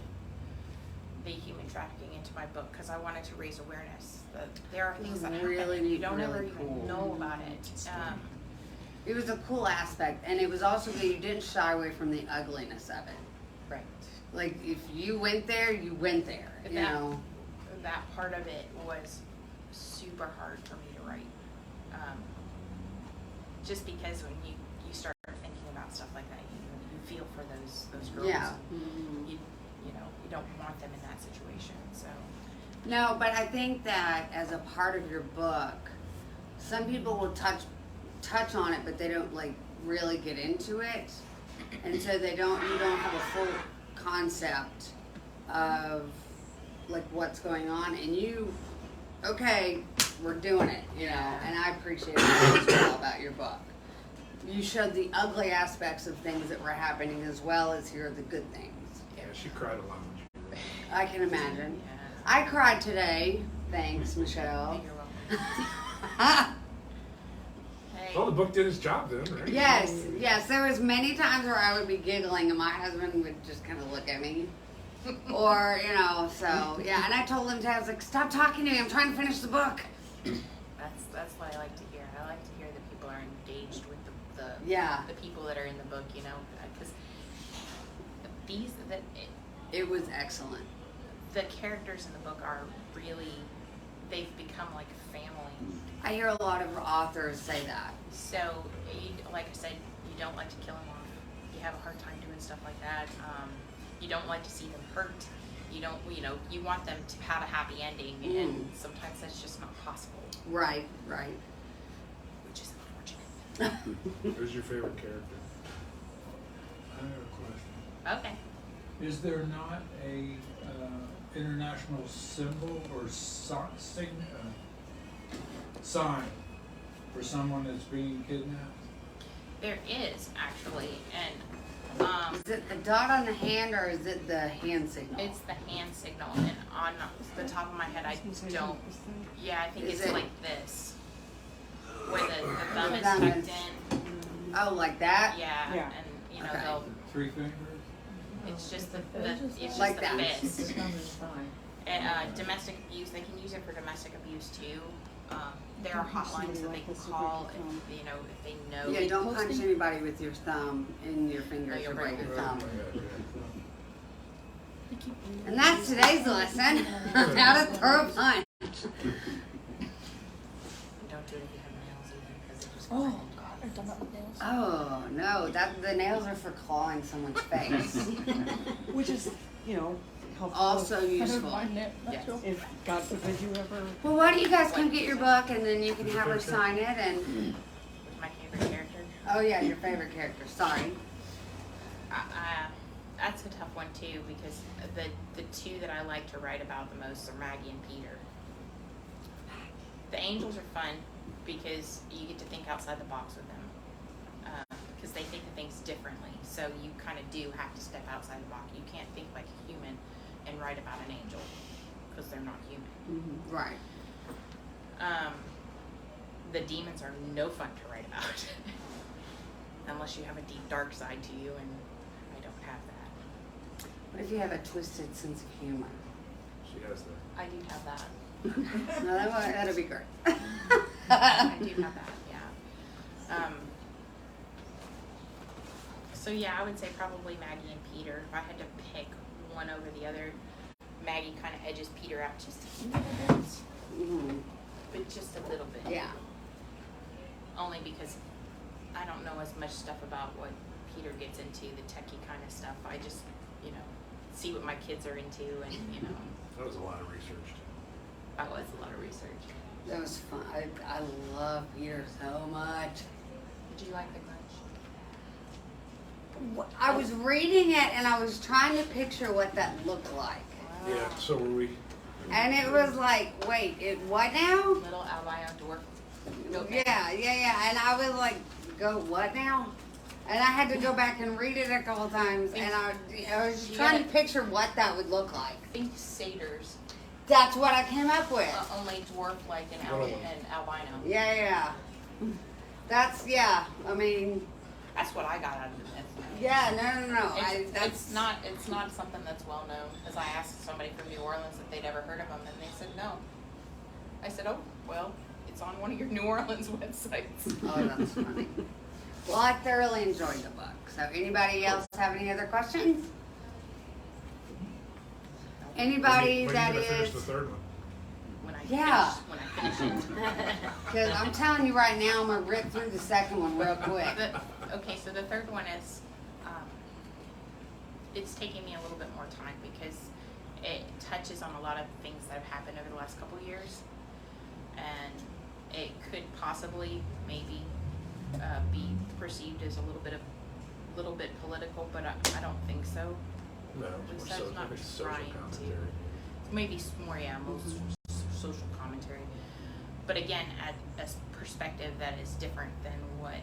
the human trafficking into my book because I wanted to raise awareness that there are things that happen and you don't ever even know about it. It was a cool aspect, and it was also that you didn't shy away from the ugliness of it. Right. Like, if you went there, you went there, you know? That part of it was super hard for me to write. Just because when you start thinking about stuff like that, you feel for those girls. Yeah. You know, you don't want them in that situation. So No, but I think that as a part of your book, some people will touch on it, but they don't like really get into it, and so you don't have a full concept of like what's going on, and we're doing it, you know, and I appreciate that as well about your book. You showed the ugly aspects of things that were happening as well as here are the good things. Yeah, she cried a lot when she wrote it. I can imagine. yeah. I cried today. Thanks, Michelle. You're welcome. Hey. Well, the book did its job then, right? Yes. There was many times where I would be giggling and my husband would just kind of look at me. Or, you know, so, yeah. And I told him, I was like, stop talking to me. I'm trying to finish the book. That's what I like to hear. I like to hear that people are engaged with Yeah. the people that are in the book, you know, because It was excellent. the characters in the book are really, they've become like a family. I hear a lot of authors say that. So, like I said, you don't like to kill them off. You have a hard time doing stuff like that. You don't like to see them hurt. You don't, you know, you want them to have a happy ending, and sometimes that's just not possible, Right. which is unfortunate. Who's your favorite character? I have a question. Okay. Is there not a international symbol or sign for someone that's being kidnapped? There is actually, and Is it the dot on the hand or is it the hand signal? it's the hand signal. And on the top of my head, I don't. Yeah, I think Is it's it- like this, where the thumb is thumb tucked is- in. Oh, like that? Yeah, Yeah. and you know Okay. they'll. 3 fingers? It's just the It's it's like just the that. fist. The thumb is fine. And, domestic abuse, they can use it for domestic abuse too. There are hotlines that they can call if you know if they know. Yeah, don't punch anybody with your thumb in your fingers you'll or break break your Oh my thumb. God, yeah. And that's today's lesson. How to throw a punch. Don't do it if you have nails either, because it just. Oh, God, I've done that with nails. Oh, no, the nails are for clawing someone's face. Which is, you know, helpful. Also useful. Yes. If, God forbid, you ever. Well, why don't you guys come get your book and then you can have her sign it and, My favorite character. oh yeah, your favorite character, sorry. That's a tough one too, because the two that I like to write about the most are Maggie and Peter. The angels are fun because you get to think outside the box with them, because they think of things differently. So you kind of do have to step outside the box. You can't think like a human and write about an angel because they're not human. Right. The demons are no fun to write about unless you have a deep dark side to you, and I don't have that. What if you have a twisted sense of humor? She has that. I do have that. No, that'll be great. I do have that, yeah. So yeah, I would say probably Maggie and Peter. If I had to pick one over the other, Maggie kind of edges Peter out just a little bit, Mhm. but just a little bit. Yeah. Only because I don't know as much stuff about what Peter gets into, the techie kind of stuff. I just, see what my kids are into, and That was a lot of research. that was a lot of research. That was fun. I love Peter so much. Did you like the Grinch? I was reading it and I was trying to picture what that looked like. Yeah, so were we. And it was like, wait, what now? Little albino dwarf. Okay. Yeah. And I was like, go what now? And I had to go back and read it a couple times, and I was just trying to picture what that would look like. Think satyrs, That's what I came up with. only dwarf like an albino. Yeah. That's, I mean, That's what I got out of it. yeah, no. It's not something that's well known. Because I asked somebody from New Orleans if they'd ever heard of them, and they said no. I said, oh well, it's on one of your New Orleans websites. Oh, that's funny. Well, I thoroughly enjoyed the book. So anybody else have any other questions? Anybody When that are you gonna finish is, the third one? When I Yeah. finish it. because I'm telling you right now, I'm going to rip through the second one real quick. Okay, so the third one is, it's taking me a little bit more time because it touches on a lot of things that have happened over the last couple of years, and it could possibly maybe be perceived as a little bit political, but I don't think so. No, It's it's more not it's social trying to. commentary. Maybe more, most social commentary. But again, at a perspective that is different than what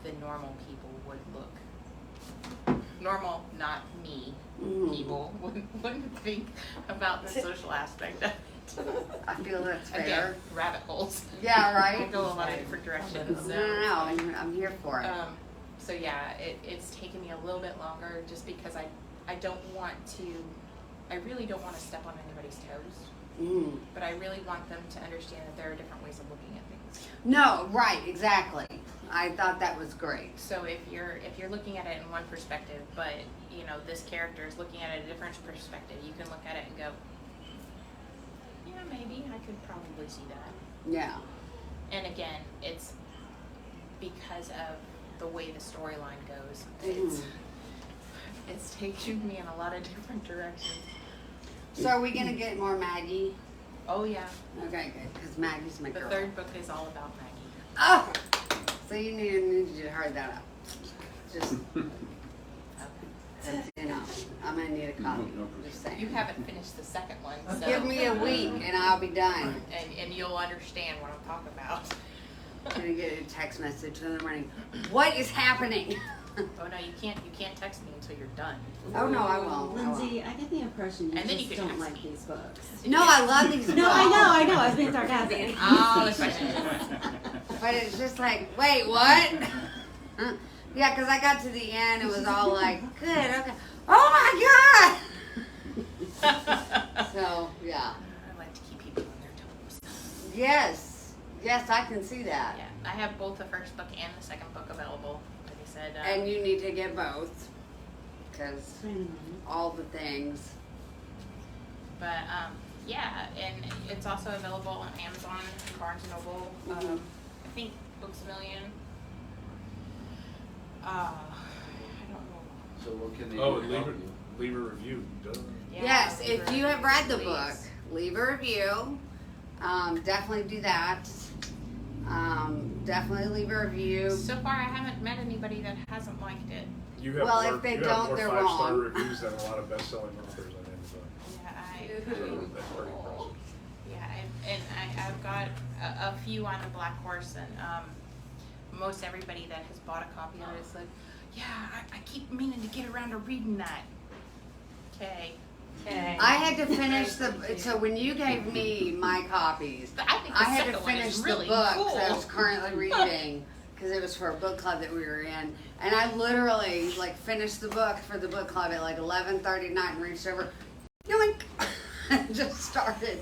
the normal people would look. Normal, not me, people wouldn't think about the social aspect of it. I feel that's fair. Again, rabbit holes. Yeah, I right? go a lot of different directions. No, I'm here for it. So yeah, it's taken me a little bit longer just because I don't want to, I really don't want to step on anybody's toes, but I really want them to understand that there are different ways of looking at things. No, right, exactly. I thought that was great. So if you're looking at it in one perspective, but this character is looking at it a different perspective, you can look at it and go, yeah, maybe I could probably see that. Yeah. And again, it's because of the way the storyline goes. It's taking me in a lot of different directions. So are we going to get more Maggie? Oh yeah, Okay, good, because Maggie's my the girl. third book is all about Maggie. Oh! So you need to hurry that up. Just, You know, I'm gonna need a copy. Just saying. You haven't finished the second one, so. Give me a week and I'll be done. And you'll understand what I'm talking about. I'm gonna get a text message in the morning. What is happening? Oh no, you can't text me until you're done. Oh no, I won't. Lindsay, I get the impression you And then you just can don't text like me. these books. No, I love these. No, I know. I was being sarcastic. Oh, the question is. But it's just like, wait, what? Yeah, because I got to the end, it was all like, good, okay. Oh my God! So, yeah. I like to keep people on their toes. Yes. Yes, I can see that. Yeah, I have both the first book and the second book available. Like I said. And you need to get both. Because all the things. But yeah, and it's also available on Amazon, Barnes and Noble. I think Books A Million. I don't know. So what can they Oh, do and to help you? leave a review. Duh. Yeah, Yes, leave if a you have review, read the please. book, leave a review. Definitely do that. Definitely leave a review. So far, I haven't met anybody that hasn't liked it. You have Well, more, if they you have don't, more they're 5-star wrong. reviews than a lot of best-selling authors on Amazon. Yeah, So that's pretty impressive. I've got a few on the Black Horse, and most everybody that has bought a copy of it is like, yeah, I keep meaning to get around to reading that. Okay. I had to finish so when you gave me my copies, But I think the I had to second one finish is really the book cool. that I was currently reading because it was for a book club that we were in, and I literally like finished the book for the book club at like 11:30 at night and reached over, yoink, and just started.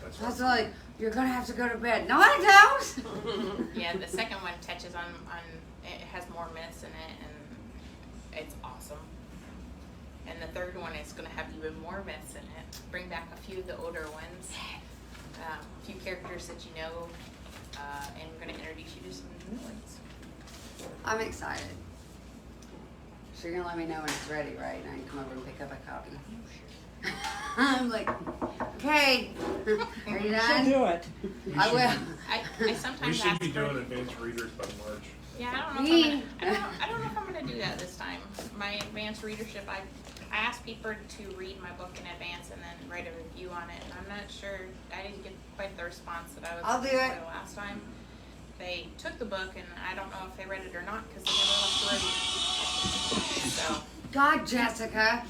That's I was right. like, "You're gonna have to go to bed." No, I don't. Yeah, the second one touches on it has more myths in it, and it's awesome. And the third one is going to have even more myths in it. Bring back a few of the older ones, a few characters that you know, and we're going to introduce you to some new ones. I'm excited. So you're gonna let me know when it's ready, right? And I can come over and pick up a copy. I'm like, okay, are you She'll done? do it. I will. I sometimes We should ask be for, doing advanced readers by March. yeah, I don't know if I'm gonna, I don't know if I'm going to do that this time. My advanced readership, I asked people to read my book in advance and then write a review on it, and I'm not sure, I didn't get quite the response that I was I'll do looking it. for the last time. They took the book, and I don't know if they read it or not because they never left the review. So, God, Jessica.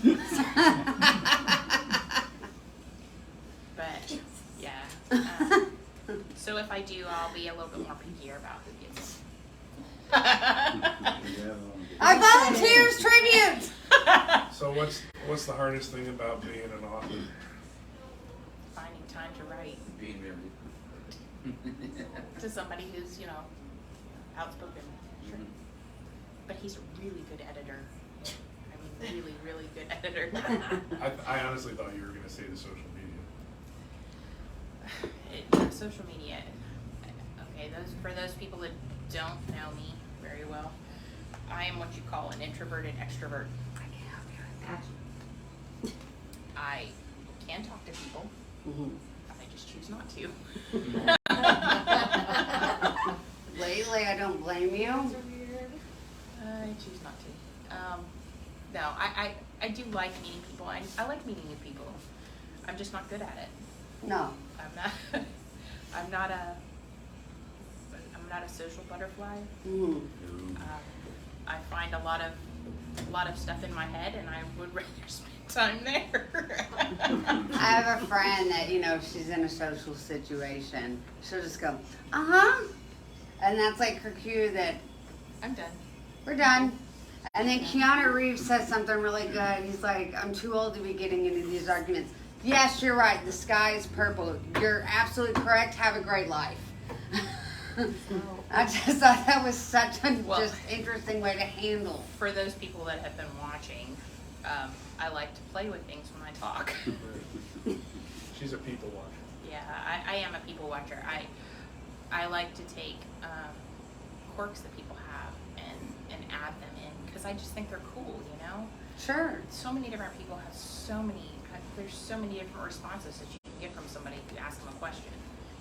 but yeah. So if I do, I'll be a little bit more pickier about who gets it. I volunteers tribute. So what's the hardest thing about being an author? Finding time to write Being married. to somebody who's, outspoken. But he's a really good editor. I mean, really, really good editor. I honestly thought you were going to say the social media. Social media. Okay, for those people that don't know me very well, I am what you call an introverted extrovert. I can talk to people. I just choose not to. Lately, I don't blame you. I choose not to. No, I do like meeting people. I like meeting new people. I'm just not good at it. No. I'm not a social butterfly. I find a lot of stuff in my head, and I would rather spend time there. I have a friend that, she's in a social situation. She'll just go, uh-huh. And that's like her cue that I'm done. we're done. And then Keanu Reeves says something really good. He's like, I'm too old to be getting into these arguments. Yes, you're right. The sky is purple. You're absolutely correct. Have a great life. I just thought that was such a just interesting way to handle. For those people that have been watching, I like to play with things when I talk. She's a people watcher. Yeah, I am a people watcher. I like to take quirks that people have and add them in because I just think they're cool, Sure. So many different people have there's so many different responses that you can get from somebody if you ask them a question.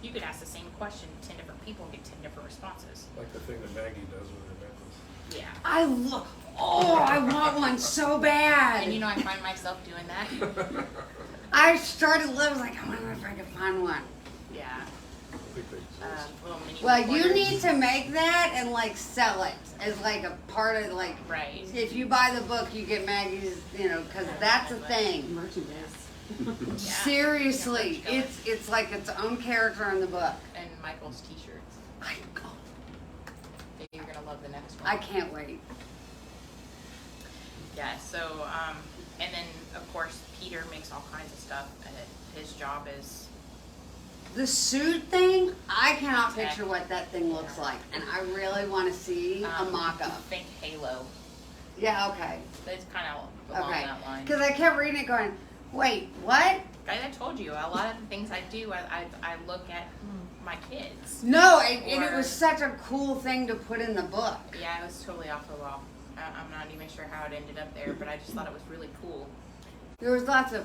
You could ask the same question to 10 different people and get 10 different responses. Like the thing that Maggie does with her necklace. Yeah. I love, Oh, I want one so bad. And you know, I find myself doing that. I started I was like, I wonder if I could find one. Yeah. Little mini Well, you recorders. need to make that and like sell it as like a part of like. Right. If you buy the book, you get Maggie's, because that's a thing. Merchandise. Seriously, Yeah, it's like its own character in the book. And Michael's t-shirts. You're gonna love the next one. I can't wait. Yeah, so, and then, of course, Peter makes all kinds of stuff. His job is, The suit thing, I cannot picture what that thing looks like, and I really want to see a mock-up. think Halo. Yeah, okay, It's kind of along okay. that line. Because I kept reading it going, wait, what? Guys, I told you, a lot of the things I do, I look at my kids. No, and it Or- was such a cool thing to put in the book. Yeah, it was totally off the wall. I'm not even sure how it ended up there, but I just thought it was really cool. There was lots of,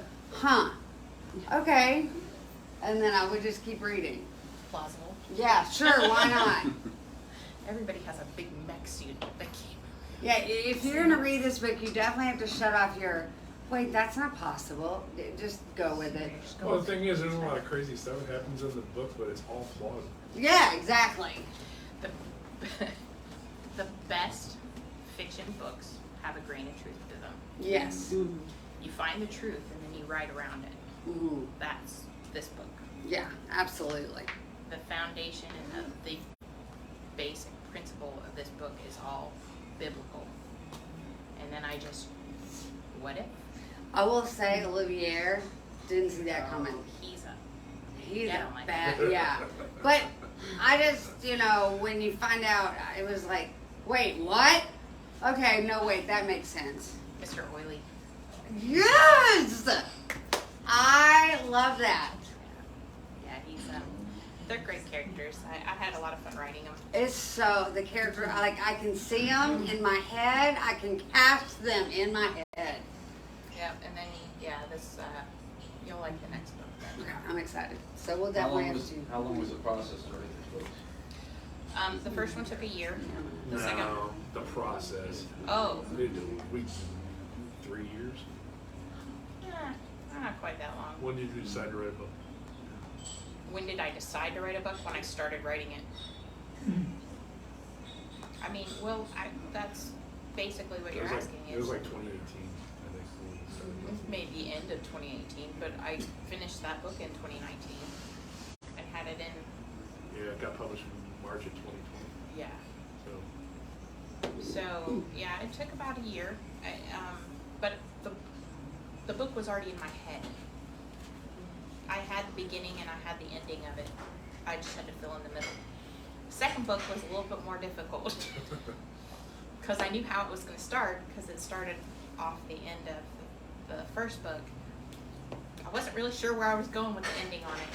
okay, and then I would just keep reading. Plausible. Yeah, sure, why not? Everybody has a big mech suit that came. Yeah, if you're gonna read this book, you definitely have to shut off your, wait, that's not possible. Just go with it. Well, the thing is, there's a lot of crazy stuff that happens in the book, but it's all plausible. Yeah, exactly. The, the best fiction books have a grain of truth to them. Yes. You find the truth and then you write around it. Mhm. That's this book. Yeah, absolutely. The foundation and the basic principle of this book is all biblical. And then I just, what if? I will say, Olivier didn't see that coming. He's a, He's Yeah, I a don't like bad, that. yeah. But I just, when you find out, it was like, wait, what? Okay, no, wait, that makes sense. Mr. Oily. Yes! I love that. Yeah, he's, they're great characters. I had a lot of fun writing them. It's so, the character, like, I can see them in my head. I can cast them in my head. Yeah, and then, this, you'll like the next book. Okay, I'm excited. So we'll How definitely long have was, to. how long was the process to write these books? The first one took a year. The second, No, the process. oh, We 3 years. not quite that long. When did you decide to write a book? When did I decide to write a book? When I started writing it. I mean, well, that's basically what you're asking. It was like 2018, I think. when we started It's writing. maybe end of 2018, but I finished that book in 2019 and had it in, Yeah, it got published in March of 2020. yeah. So So, yeah, it took about a year, but the book was already in my head. I had the beginning and I had the ending of it. I just had to fill in the middle. Second book was a little bit more difficult because I knew how it was going to start because it started off the end of the first book. I wasn't really sure where I was going with the ending on it.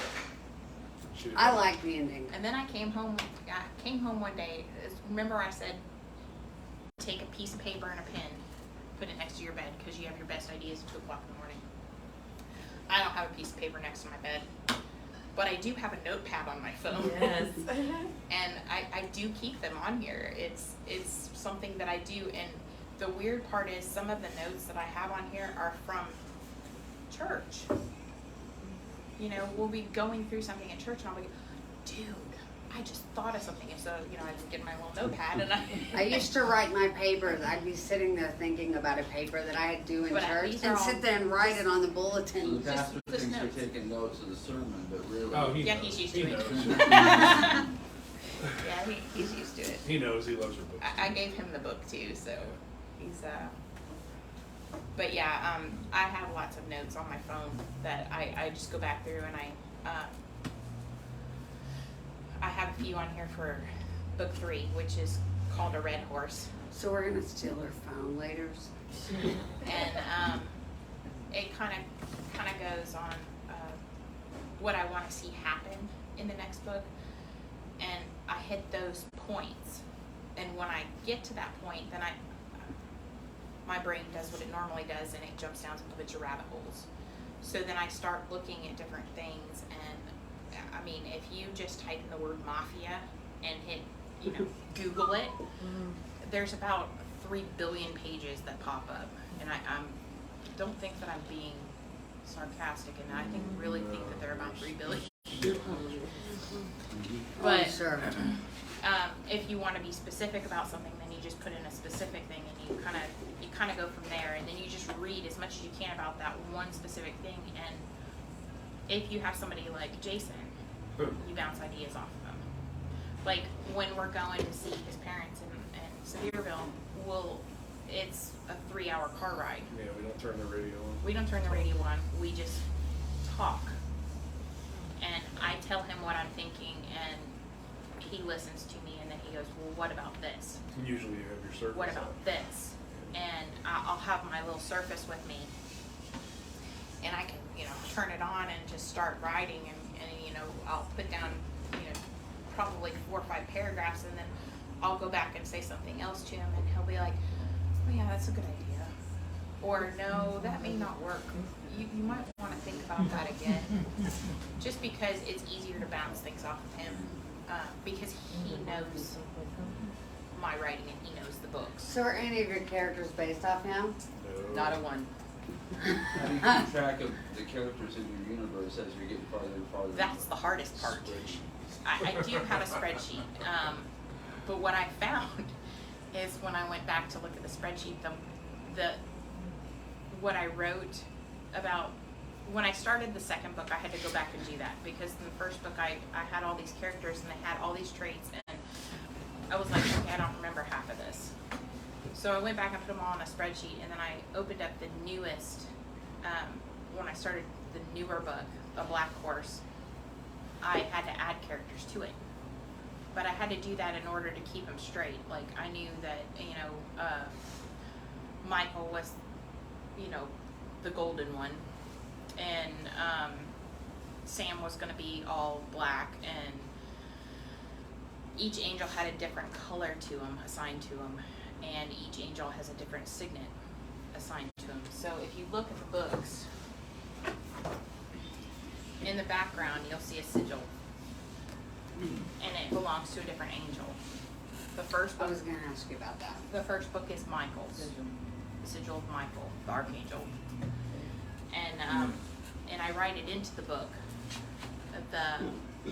she- I like the ending. And then I came home one day. Remember I said, take a piece of paper and a pen, put it next to your bed because you have your best ideas at 2 o'clock in the morning. I don't have a piece of paper next to my bed, but I do have a notepad on my phone. Yes. And I do keep them on here. It's something that I do. And the weird part is some of the notes that I have on here are from church. We'll be going through something at church and I'll be, dude, I just thought of something. And so, I just get my little notepad and I used to write my papers. I'd be sitting there thinking about a paper that I had due in But church these are and all- sit there and write it on the So bulletin. the pastor just thinks notes. you're taking notes of the sermon, but really. Oh, he Yeah, knows. he's used He to it. knows. yeah, he's used to it. He knows. He loves her books. I gave him the book too, so he's but yeah, I have lots of notes on my phone that I just go back through and I have a few on here for book 3, which is called A Red Horse. So we're gonna steal her phone later. And it kind of goes on what I want to see happen in the next book, and I hit those points, and when I get to that point, then my brain does what it normally does, and it jumps down a bunch of rabbit holes. So then I start looking at different things, and I mean, if you just type in the word mafia and hit, Google it, there's about 3 billion pages that pop up, and I don't think that I'm being sarcastic, and I really think that they're about 3 billion. But Oh, sure. if you want to be specific about something, then you just put in a specific thing, and you kind of go from there, and then you just read as much as you can about that one specific thing. And if you have somebody like Jason, you bounce ideas off of them. Like when we're going to see his parents in Sevierville, it's a 3-hour car ride. Yeah, we don't turn the radio on. We don't turn the radio on. We just talk. And I tell him what I'm thinking, and he listens to me, and then he goes, well, what about this? Usually you have your service. What about this? And I'll have my little Surface with me, and I can, turn it on and just start writing, and I'll put down, probably 4 or 5 paragraphs, and then I'll go back and say something else to him, and he'll be like, oh yeah, that's a good idea. Or no, that may not work. You might want to think about that again. Just because it's easier to bounce things off of him, because he knows my writing and he knows the books. So are any of your characters based off him? No. Not a one. How do you keep track of the characters in your universe as you're getting farther and farther? That's the hardest part. I do have a spreadsheet, but what I found is when I went back to look at the spreadsheet, what I wrote about when I started the second book, I had to go back and do that, because in the first book I had all these characters and they had all these traits, and I was like, okay, I don't remember half of this. So I went back and put them all on a spreadsheet, and then I opened up the newest, when I started the newer book, A Black Horse, I had to add characters to it. But I had to do that in order to keep them straight. Like, I knew that, Michael was, the golden one, and Sam was going to be all black, and each angel had a different color to him, assigned to him, and each angel has a different signet assigned to him. So if you look at the books, in the background you'll see a sigil, and it belongs to a different angel. The first I book, was going to ask you about that. the first book is Michael's, the sigil of Michael, the archangel, and I write it into the book.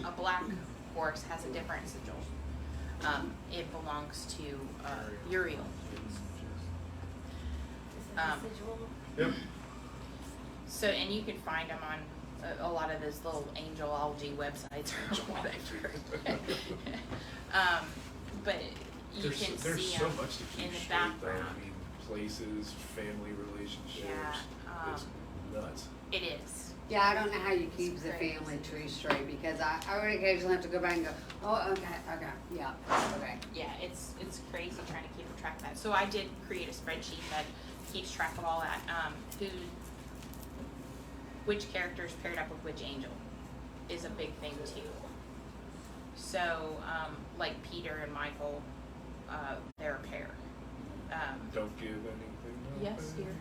A black horse has a different sigil. It belongs to Uriel. Yep. So, and you can find them on a lot of those little angelology websites or whatever. But you can There's see so them much to keep in the straight, though. background. I mean, places, family relationships. Yeah, It's nuts. It is. Yeah, I don't know how you keep It's the great. family tree straight, because I would occasionally have to go back and go, oh, okay, yeah, okay. Yeah, it's crazy trying to keep track of that. So I did create a spreadsheet that keeps track of all that. Which characters paired up with which angel is a big thing too. So, like Peter and Michael, they're a pair. Don't give anything away. Yes, dear.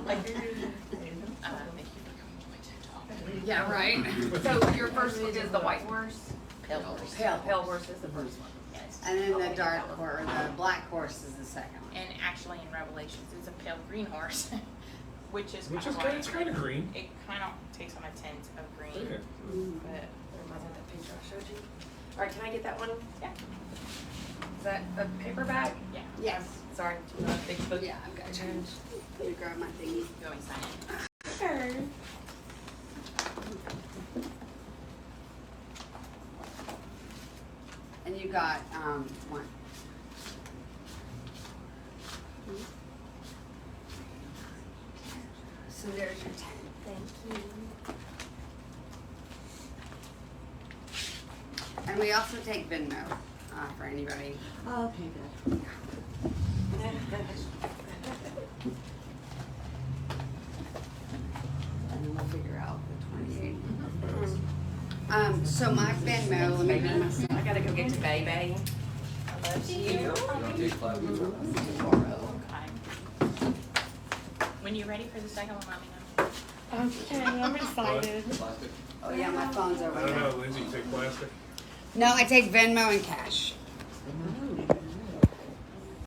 Like, Thank you for coming to my TED Talk. Yeah, right. So your first book is The White Horse? Pale horse. Pale Horse is the first one. Yes. And then the dark horse, the black horse is the second one. And actually in Revelations, it's a pale green horse, which is Which kind is of kind, it's kind of green. It kind of takes on a tint of green. Okay. But That reminds me of that picture I showed you. All right, can I get that one? yeah, Is that a paperback? yeah. Yes. Sorry, big book. Yeah, I've got to change. Let me grab my thingy. You want me to sign it? Sure. And you got, one. So there's your 10. Thank you. And we also take Venmo, for anybody. Okay, good. And then we'll figure out the 28. So my Venmo, let me get my I gotta go get to Baby. I love you. You don't take classes. Okay. When you're ready for the second one, let me know. Okay, I'm excited. Plastic. Oh yeah, my phone's over I don't there. know, Lindsay, you take plastic? No, I take Venmo and cash.